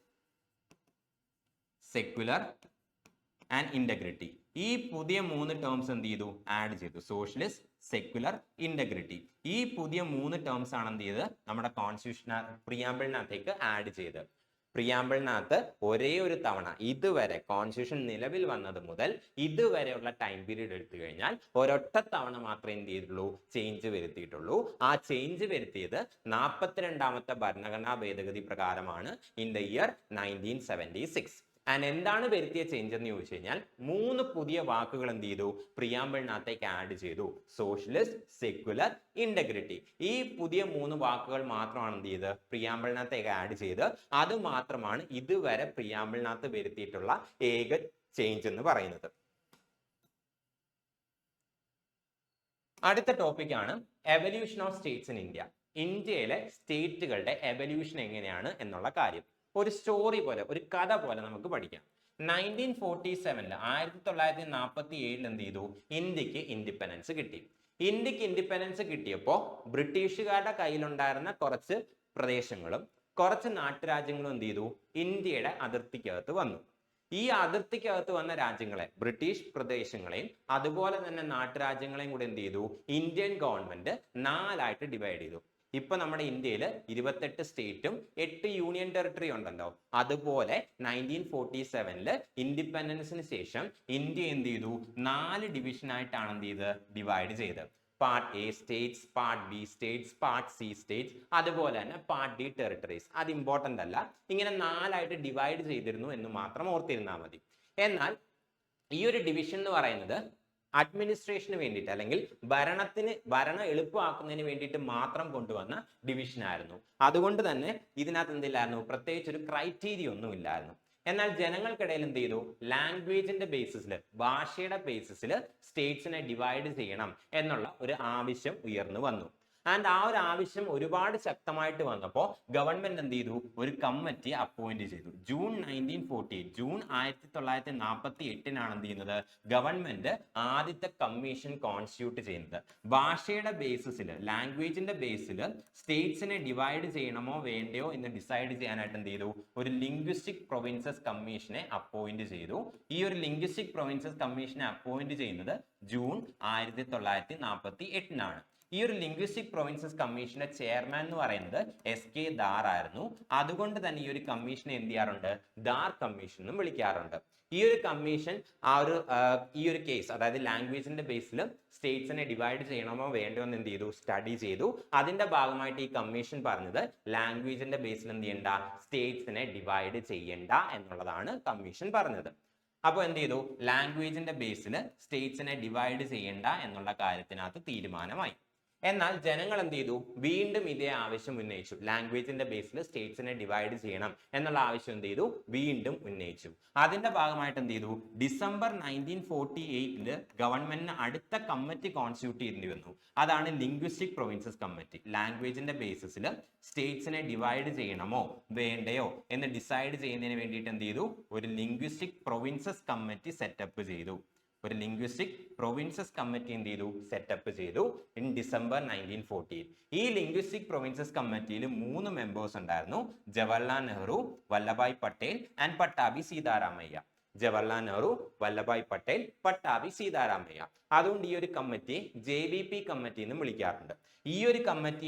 secular and integrity. ഈ പുതിയ 3 ടേംസ് എന്ത് ചെയ്തു? ആഡ് ചെയ്തു. Socialist, secular, integrity. ഈ പുതിയ 3 ടേംസ് ആണ് എന്ത് ചെയ്തത്? നമ്മുടെ കോൺസ്റ്റിറ്റ്യൂഷൻ പ്രിയാമ്പിളിനകത്തേക്ക് ആഡ് ചെയ്ത്. പ്രിയാമ്പിളിനകത്ത് ഒരേ ഒരു തവണ, ഇതുവരെ കോൺസ്റ്റിറ്റ്യൂഷൻ നിലവിൽ വന്നത് മുതൽ ഇതുവരെയുള്ള ടൈം പീരീഡ് എടുത്തു കഴിഞ്ഞാൽ ഒരൊറ്റ തവണ മാത്രമേ എന്ത് ചെയ്തിട്ടുള്ളൂ? ചേഞ്ച് വരുത്തിയിട്ടുള്ളൂ. ആ ചേഞ്ച് വരുത്തിയത് 42ാമത്തെ ഭരണഘടനാ ഭേദഗതി പ്രകാരമാണ് ഇൻ ദ ഇയർ 1976. ആൻഡ് എന്താണ് വരുത്തിയ ചേഞ്ച് എന്ന് ചോദിച്ചു കഴിഞ്ഞാൽ 3 പുതിയ വാക്കുകൾ എന്ത് ചെയ്തു? പ്രിയാമ്പിളിനകത്തേക്ക് ആഡ് ചെയ്തു. Socialist, secular, integrity. ഈ പുതിയ 3 വാക്കുകൾ മാത്രമാണ് എന്ത് ചെയ്ത്? പ്രിയാമ്പിളിനകത്തേക്ക് ആഡ് ചെയ്ത്. അത് മാത്രമാണ് ഇതുവരെ പ്രിയാമ്പിളിനകത്ത് വരുത്തിയിട്ടുള്ള ഏക ചേഞ്ച് എന്ന് പറയുന്നത്. അടുത്ത ടോപ്പിക്കാണ് evolution of States in India. ഇന്ത്യയിലെ സ്റ്റേറ്റുകളുടെ എവല്യൂഷൻ എങ്ങനെയാണ് എന്നുള്ള കാര്യം ഒരു സ്റ്റോറി പോലെ, ഒരു കഥ പോലെ നമുക്ക് പഠിക്കാം. 1947 1947 എന്ത് ചെയ്തു? ഇന്ത്യക്ക് ഇൻഡിപെൻഡൻസ് കിട്ടി. ഇന്ത്യക്ക് ഇൻഡിപെൻഡൻസ് കിട്ടിയപ്പോൾ ബ്രിട്ടീഷുകാരുടെ കയ്യിലുണ്ടായിരുന്ന കുറച്ച് പ്രദേശങ്ങളും കുറച്ച് നാട്ടുരാജ്യങ്ങളും എന്ത് ചെയ്തു? ഇന്ത്യയുടെ അതിർത്തിക്കകത്ത് വന്നു. ഈ അതിർത്തിക്കകത്ത് വന്ന രാജ്യങ്ങളെ, ബ്രിട്ടീഷ് പ്രദേശങ്ങളെയും അതുപോലെ തന്നെ നാട്ടുരാജ്യങ്ങളെയും കൂടെ എന്ത് ചെയ്തു? ഇന്ത്യൻ ഗവൺമെന്റ് 4ആയിട്ട് ഡിവൈഡ് ചെയ്തു. ഇപ്പൊ നമ്മുടെ ഇന്ത്യയിൽ 28 സ്റ്റേറ്റും 8 യൂണിയൻ ടെറിട്ടറി ഉണ്ടല്ലോ. അതുപോലെ 1947 ഇൻഡിപെൻഡൻസിന് ശേഷം ഇന്ത്യ എന്ത് ചെയ്തു? 4 ഡിവിഷൻ ആയിട്ടാണ് എന്ത് ചെയ്ത്? ഡിവൈഡ് ചെയ്തത്. Part A States, part B States, part C States, അതുപോലെ തന്നെ പാർട്ട് ഡി ടെറിട്ടറീസ്. അത് ഇമ്പോർട്ടന്റ് അല്ല. ഇങ്ങനെ 4ആയിട്ട് ഡിവൈഡ് ചെയ്തിരുന്നു എന്ന് മാത്രം ഓർത്തിരുന്നാൽ മതി. എന്നാൽ ഈ ഒരു ഡിവിഷൻ എന്ന് പറയുന്നത് അഡ്മിനിസ്ട്രേഷന് വേണ്ടിയിട്ട്, അല്ലെങ്കിൽ ഭരണം എളുപ്പമാക്കുന്നതിന് വേണ്ടിയിട്ട് മാത്രം കൊണ്ടുവന്ന ഡിവിഷൻ ആയിരുന്നു. അതുകൊണ്ട് തന്നെ ഇതിനകത്ത് എന്തില്ലായിരുന്നു? പ്രത്യേകിച്ച് ഒരു ക്രൈറ്റീരിയ ഒന്നും ഇല്ലായിരുന്നു. എന്നാൽ ജനങ്ങൾക്കിടയിൽ എന്ത് ചെയ്തു? ലാംഗ്വേജിന്റെ ബേസിസിൽ, ഭാഷയുടെ ബേസിസിൽ സ്റ്റേറ്റ്സിനെ ഡിവൈഡ് ചെയ്യണം എന്നുള്ള ഒരു ആവശ്യം ഉയർന്നു വന്നു. ആൻഡ് ആ ഒരു ആവശ്യം ഒരുപാട് ശക്തമായിട്ട് വന്നപ്പോൾ ഗവൺമെന്റ് എന്ത് ചെയ്തു? ഒരു കമ്മിറ്റി അപ്പോയിന്റ് ചെയ്തു. ജൂൺ 1948 എന്ത് ചെയ്യുന്നത്? ഗവൺമെന്റ് ആദ്യത്തെ കമ്മീഷൻ കോൺസ്റ്റിറ്റ്യൂട്ട് ചെയ്യുന്നത്. ഭാഷയുടെ ബേസിസിൽ, ലാംഗ്വേജിന്റെ ബേസിൽ സ്റ്റേറ്റ്സിനെ ഡിവൈഡ് ചെയ്യണമോ വേണ്ടയോ എന്ന് ഡിസൈഡ് ചെയ്യാനായിട്ട് എന്ത് ചെയ്തു? ഒരു ലിംഗ്വിസ്റ്റിക് പ്രൊവിൻസസ് കമ്മീഷനെ അപ്പോയിന്റ് ചെയ്തു. ഈ ഒരു ലിംഗ്വിസ്റ്റിക് പ്രൊവിൻസസ് കമ്മീഷനെ അപ്പോയിന്റ് ചെയ്യുന്നത് ജൂൺ 1948. ഈ ഒരു ലിംഗ്വിസ്റ്റിക് പ്രൊവിൻസസ് കമ്മീഷന്റെ ചെയർമാൻ എന്ന് പറയുന്നത് SK ദാർ ആയിരുന്നു. അതുകൊണ്ട് തന്നെ ഈ ഒരു കമ്മീഷനെ എന്ത് ചെയ്യാറുണ്ട്, ദാർ കമ്മീഷൻ എന്നും വിളിക്കാറുണ്ട്. ഈ ഒരു കമ്മീഷൻ ഈ ഒരു കേസ്, അതായത് ലാംഗ്വേജിന്റെ ബേസിൽ സ്റ്റേറ്റ്സിനെ ഡിവൈഡ് ചെയ്യണമോ വേണ്ടോ എന്ന് എന്ത് ചെയ്തു, സ്റ്റഡി ചെയ്തു. അതിന്റെ ഭാഗമായിട്ട് ഈ കമ്മീഷൻ പറഞ്ഞത് ലാംഗ്വേജിന്റെ ബേസിൽ എന്ത് ചെയ്യണ്ട, സ്റ്റേറ്റ്സിനെ ഡിവൈഡ് ചെയ്യണ്ട എന്നുള്ളതാണ് കമ്മീഷൻ പറഞ്ഞത്. അപ്പോൾ എന്ത് ചെയ്തു, ലാംഗ്വേജിന്റെ ബേസിൽ സ്റ്റേറ്റ്സിനെ ഡിവൈഡ് ചെയ്യണ്ട എന്നുള്ള കാര്യത്തിനകത്ത് തീരുമാനമായി. എന്നാൽ ജനങ്ങൾ എന്ത് ചെയ്തു, വീണ്ടും ഇതേ ആവശ്യം ഉന്നയിച്ചു. ലാംഗ്വേജിന്റെ ബേസിൽ സ്റ്റേറ്റ്സിനെ ഡിവൈഡ് ചെയ്യണം എന്നുള്ള ആവശ്യം എന്ത് ചെയ്തു, വീണ്ടും ഉന്നയിച്ചു. അതിന്റെ ഭാഗമായിട്ട് എന്ത് ചെയ്തു, ഡിസംബർ 1948 ഗവൺമെന്റിന് അടുത്ത കമ്മിറ്റി കോൺസ്റ്റിറ്റ്യൂട്ട് ചെയ്യേണ്ടി വന്നു. അതാണ് ലിംഗ്വിസ്റ്റിക് പ്രൊവിൻസസ് കമ്മിറ്റി. ലാംഗ്വേജിന്റെ ബേസിസിൽ സ്റ്റേറ്റ്സിനെ ഡിവൈഡ് ചെയ്യണമോ വേണ്ടയോ എന്ന് ഡിസൈഡ് ചെയ്യുന്നതിന് വേണ്ടിയിട്ട് എന്ത് ചെയ്തു, ഒരു ലിംഗ്വിസ്റ്റിക് പ്രൊവിൻസസ് കമ്മിറ്റി സെറ്റപ്പ് ചെയ്തു. ഒരു ലിംഗ്വിസ്റ്റിക് പ്രൊവിൻസസ് കമ്മിറ്റി എന്ത് ചെയ്തു, സെറ്റപ്പ് ചെയ്തു ഇൻ ഡിസംബർ 1948. ഈ ലിംഗ്വിസ്റ്റിക് പ്രൊവിൻസസ് കമ്മിറ്റിയിൽ 3 മെമ്പേഴ്സ് ഉണ്ടായിരുന്നു, ജവഹർലാൽ നെഹ്റു, വല്ലഭായ് പട്ടേൽ ആൻഡ് പട്ടാഭി സീതാരാമയ്യ. ജവഹർലാൽ നെഹ്റു, വല്ലഭായ് പട്ടേൽ, പട്ടാഭി സീതാരാമയ്യ. അതുകൊണ്ട് ഈ ഒരു കമ്മിറ്റി JVP കമ്മിറ്റി എന്നും വിളിക്കാറുണ്ട്. ഈ ഒരു കമ്മിറ്റി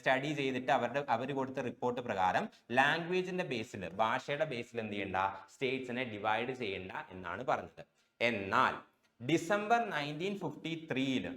സ്റ്റഡി ചെയ്തിട്ട് അവർ കൊടുത്ത റിപ്പോർട്ട് പ്രകാരം ലാംഗ്വേജിന്റെ ബേസിൽ, ഭാഷയുടെ ബേസിൽ എന്ത് ചെയ്യണ്ട, സ്റ്റേറ്റ്സിനെ ഡിവൈഡ് ചെയ്യണ്ട എന്നാണ് പറഞ്ഞത്. എന്നാൽ ഡിസംബർ 1953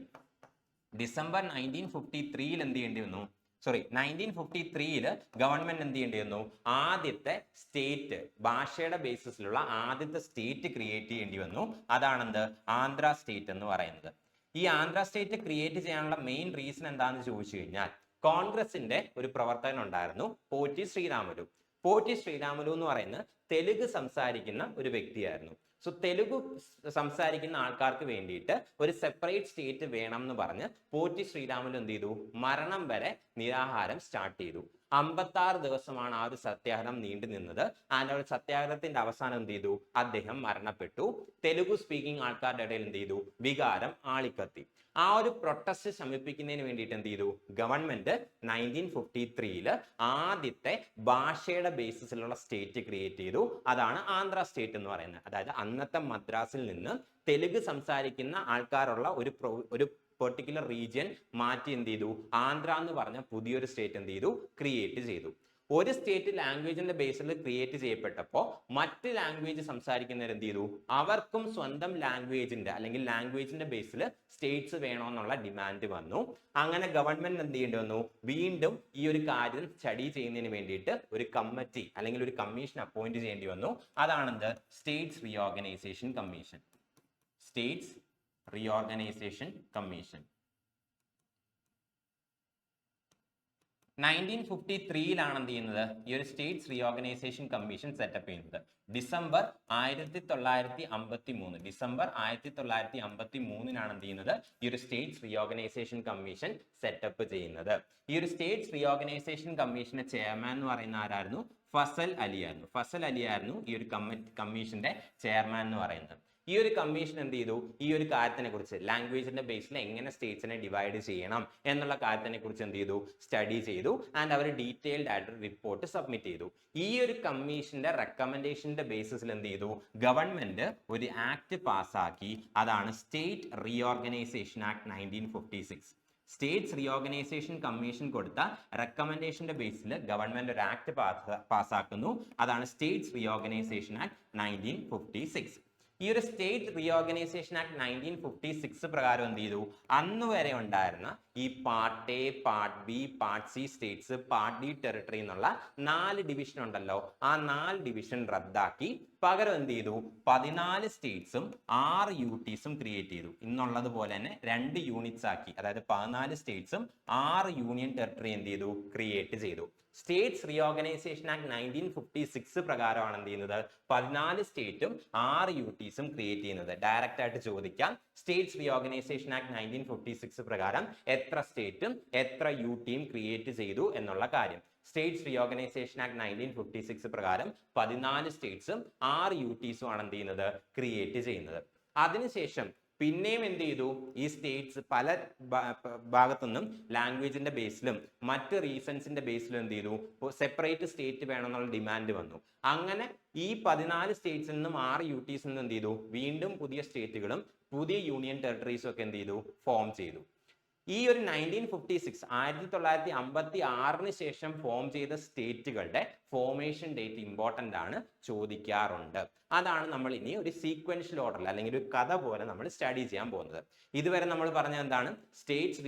എന്ത് ചെയ്യേണ്ടി വന്നു, 1953 ഗവൺമെന്റ് എന്ത് ചെയ്യേണ്ടി വന്നു, ആദ്യത്തെ സ്റ്റേറ്റ്, ഭാഷയുടെ ബേസിസിലുള്ള ആദ്യത്തെ സ്റ്റേറ്റ് ക്രിയേറ്റ് ചെയ്യേണ്ടി വന്നു. അതാണെന്ത്, ആന്ധ്ര സ്റ്റേറ്റ് എന്ന് പറയുന്നത്. ഈ ആന്ധ്ര സ്റ്റേറ്റ് ക്രിയേറ്റ് ചെയ്യാനുള്ള മെയിൻ റീസൺ എന്താണെന്ന് ചോദിച്ചു കഴിഞ്ഞാൽ, കോൺഗ്രസിന്റെ ഒരു പ്രവർത്തകൻ ഉണ്ടായിരുന്നു, പോറ്റി ശ്രീരാമുലു. പോറ്റി ശ്രീരാമുലു എന്ന് പറയുന്ന തെലുങ്ക് സംസാരിക്കുന്ന ഒരു വ്യക്തിയായിരുന്നു. സോ തെലുഗു സംസാരിക്കുന്ന ആൾക്കാർക്ക് വേണ്ടിയിട്ട് ഒരു സെപ്പറേറ്റ് സ്റ്റേറ്റ് വേണം എന്ന് പറഞ്ഞ് പോറ്റി ശ്രീരാമുലു എന്ത് ചെയ്തു, മരണം വരെ നിരാഹാരം സ്റ്റാർട്ട് ചെയ്തു. 56 ദിവസമാണ് ആ ഒരു സത്യാഗ്രഹം നീണ്ടു നിന്നത്. ആ ഒരു സത്യാഗ്രഹത്തിന്റെ അവസാനം എന്ത് ചെയ്തു, അദ്ദേഹം മരണപ്പെട്ടു. തെലുഗു സ്പീക്കിംഗ് ആൾക്കാരുടെ ഇടയിൽ എന്ത് ചെയ്തു, വികാരം ആളിക്കത്തി. ആ ഒരു പ്രൊട്ടസ്റ്റ് ശമിപ്പിക്കുന്നതിന് വേണ്ടിയിട്ട് എന്ത് ചെയ്തു, ഗവൺമെന്റ് 1953 ആദ്യത്തെ ഭാഷയുടെ ബേസിസിലുള്ള സ്റ്റേറ്റ് ക്രിയേറ്റ് ചെയ്തു. അതാണ് ആന്ധ്ര സ്റ്റേറ്റ് എന്ന് പറയുന്നത്. അതായത് അന്നത്തെ മദ്രാസിൽ നിന്ന് തെലുങ്ക് സംസാരിക്കുന്ന ആൾക്കാരുള്ള ഒരു പെർട്ടിക്കുലർ റീജിയൻ മാറ്റി എന്ത് ചെയ്തു, ആന്ധ്ര എന്ന് പറഞ്ഞ പുതിയൊരു സ്റ്റേറ്റ് എന്ത് ചെയ്തു, ക്രിയേറ്റ് ചെയ്തു. ഒരു സ്റ്റേറ്റ് ലാംഗ്വേജിന്റെ ബേസിൽ ക്രിയേറ്റ് ചെയ്യപ്പെട്ടപ്പോൾ മറ്റ് ലാംഗ്വേജ് സംസാരിക്കുന്നവർ എന്ത് ചെയ്തു, അവർക്കും സ്വന്തം ലാംഗ്വേജിന്റെ അല്ലെങ്കിൽ ലാംഗ്വേജിന്റെ ബേസിൽ സ്റ്റേറ്റ്സ് വേണമെന്നുള്ള ഡിമാൻഡ് വന്നു. അങ്ങനെ ഗവൺമെന്റ് എന്ത് ചെയ്യേണ്ടി വന്നു, വീണ്ടും ഈ ഒരു കാര്യം സ്റ്റഡി ചെയ്യുന്നതിന് വേണ്ടിയിട്ട് ഒരു കമ്മിറ്റി അല്ലെങ്കിൽ ഒരു കമ്മീഷൻ അപ്പോയിന്റ് ചെയ്യേണ്ടി വന്നു. അതാണെന്ത്, states reorganisation commission. States reorganisation commission 1953 എന്ത് ചെയ്യുന്നത്, ഈ ഒരു സ്റ്റേറ്റ്സ് റീഓർഗനൈസേഷൻ കമ്മീഷൻ സെറ്റപ്പ് ചെയ്യുന്നത്. ഡിസംബർ 1953 എന്ത് ചെയ്യുന്നത്, ഈ ഒരു സ്റ്റേറ്റ്സ് റീഓർഗനൈസേഷൻ കമ്മീഷൻ സെറ്റപ്പ് ചെയ്യുന്നത്. ഈ ഒരു സ്റ്റേറ്റ്സ് റീഓർഗനൈസേഷൻ കമ്മീഷന്റെ ചെയർമാൻ എന്ന് പറയുന്ന ആരായിരുന്നു, ഫസൽ അലി ആയിരുന്നു. ഫസൽ അലി ആയിരുന്നു ഈ ഒരു കമ്മീഷന്റെ ചെയർമാൻ എന്ന് പറയുന്നത്. ഈ ഒരു കമ്മീഷൻ എന്ത് ചെയ്തു, ഈ ഒരു കാര്യത്തിനെ കുറിച്ച്, ലാംഗ്വേജിന്റെ ബേസിൽ എങ്ങനെ സ്റ്റേറ്റ്സിനെ ഡിവൈഡ് ചെയ്യണം എന്നുള്ള കാര്യത്തിനെ കുറിച്ച് എന്ത് ചെയ്തു, സ്റ്റഡി ചെയ്തു. ആൻഡ് അവർ ഡീറ്റെയിൽഡ് ആയിട്ട് റിപ്പോർട്ട് സബ്മിറ്റ് ചെയ്തു. ഈ ഒരു കമ്മീഷന്റെ റെക്കമെൻഡേഷന്റെ ബേസിസിൽ എന്ത് ചെയ്തു, ഗവൺമെന്റ് ഒരു ആക്ട് പാസ്സാക്കി. അതാണ് state reorganisation act 1956. States reorganisation commission കൊടുത്ത റെക്കമെൻഡേഷന്റെ ബേസിൽ ഗവൺമെന്റ് ഒരു ആക്ട് പാസ്സാക്കുന്നു. അതാണ് സ്റ്റേറ്റ്സ് റീഓർഗനൈസേഷൻ ആക്ട് 1956. ഈ ഒരു സ്റ്റേറ്റ് റീഓർഗനൈസേഷൻ ആക്ട് 1956 പ്രകാരം എന്ത് ചെയ്തു, അന്ന് വരെ ഉണ്ടായിരുന്ന ഈ part A, part B, part C States, part D territory എന്നുള്ള 4 ഡിവിഷൻ ഉണ്ടല്ലോ, ആ 4 ഡിവിഷൻ റദ്ദാക്കി പകരം എന്ത് ചെയ്തു, 14 സ്റ്റേറ്റ്സും 6 യൂണിറ്റ്സും ക്രിയേറ്റ് ചെയ്തു. ഇന്നുള്ളത് പോലെ തന്നെ 2 യൂണിറ്റ്സ് ആക്കി. അതായത് 14 സ്റ്റേറ്റ്സും 6 യൂണിയൻ ടെറിട്ടറി എന്ത് ചെയ്തു, ക്രിയേറ്റ് ചെയ്തു. സ്റ്റേറ്റ്സ് റീഓർഗനൈസേഷൻ ആക്ട് 1956 പ്രകാരമാണ് എന്ത് ചെയ്യുന്നത്, 14 സ്റ്റേറ്റും 6 യൂണിറ്റ്സും ക്രിയേറ്റ് ചെയ്യുന്നത്. ഡയറക്റ്റ് ആയിട്ട് ചോദിക്കാം, സ്റ്റേറ്റ്സ് റീഓർഗനൈസേഷൻ ആക്ട് 1956 പ്രകാരം എത്ര സ്റ്റേറ്റും എത്ര യൂണിറ്റും ക്രിയേറ്റ് ചെയ്തു എന്നുള്ള കാര്യം. സ്റ്റേറ്റ്സ് റീഓർഗനൈസേഷൻ ആക്ട് 1956 പ്രകാരം 14 സ്റ്റേറ്റ്സും 6 യൂണിറ്റ്സും ആണ് എന്ത് ചെയ്യുന്നത്, ക്രിയേറ്റ് ചെയ്യുന്നത്. അതിനുശേഷം പിന്നെയും എന്ത് ചെയ്തു, ഈ സ്റ്റേറ്റ്സ് പല ഭാഗത്തുനിന്നും ലാംഗ്വേജിന്റെ ബേസിലും മറ്റ് റീസൺസിന്റെ ബേസിലും എന്ത് ചെയ്തു, സെപ്പറേറ്റ് സ്റ്റേറ്റ് വേണമെന്നുള്ള ഡിമാൻഡ് വന്നു. അങ്ങനെ ഈ 14 സ്റ്റേറ്റ്സിൽ നിന്നും 6 യൂണിറ്റ്സിൽ നിന്നും എന്ത് ചെയ്തു, വീണ്ടും പുതിയ സ്റ്റേറ്റുകളും പുതിയ യൂണിയൻ ടെറിട്ടറീസും ഒക്കെ എന്ത് ചെയ്തു, ഫോം ചെയ്തു. ഈ ഒരു 1956 1956 ശേഷം ഫോം ചെയ്ത സ്റ്റേറ്റുകളുടെ ഫോർമേഷൻ ഡേറ്റ് ഇമ്പോർട്ടൻ്റ് ആണ്, ചോദിക്കാറുണ്ട്. അതാണ് നമ്മൾ ഇനി ഒരു സീക്വൻഷ്യൽ ഓർഡറിൽ അല്ലെങ്കിൽ ഒരു കഥ പോലെ നമ്മൾ സ്റ്റഡി ചെയ്യാൻ പോകുന്നത്. ഇതുവരെ നമ്മൾ പറഞ്ഞ എന്താണ്, സ്റ്റേറ്റ്സ്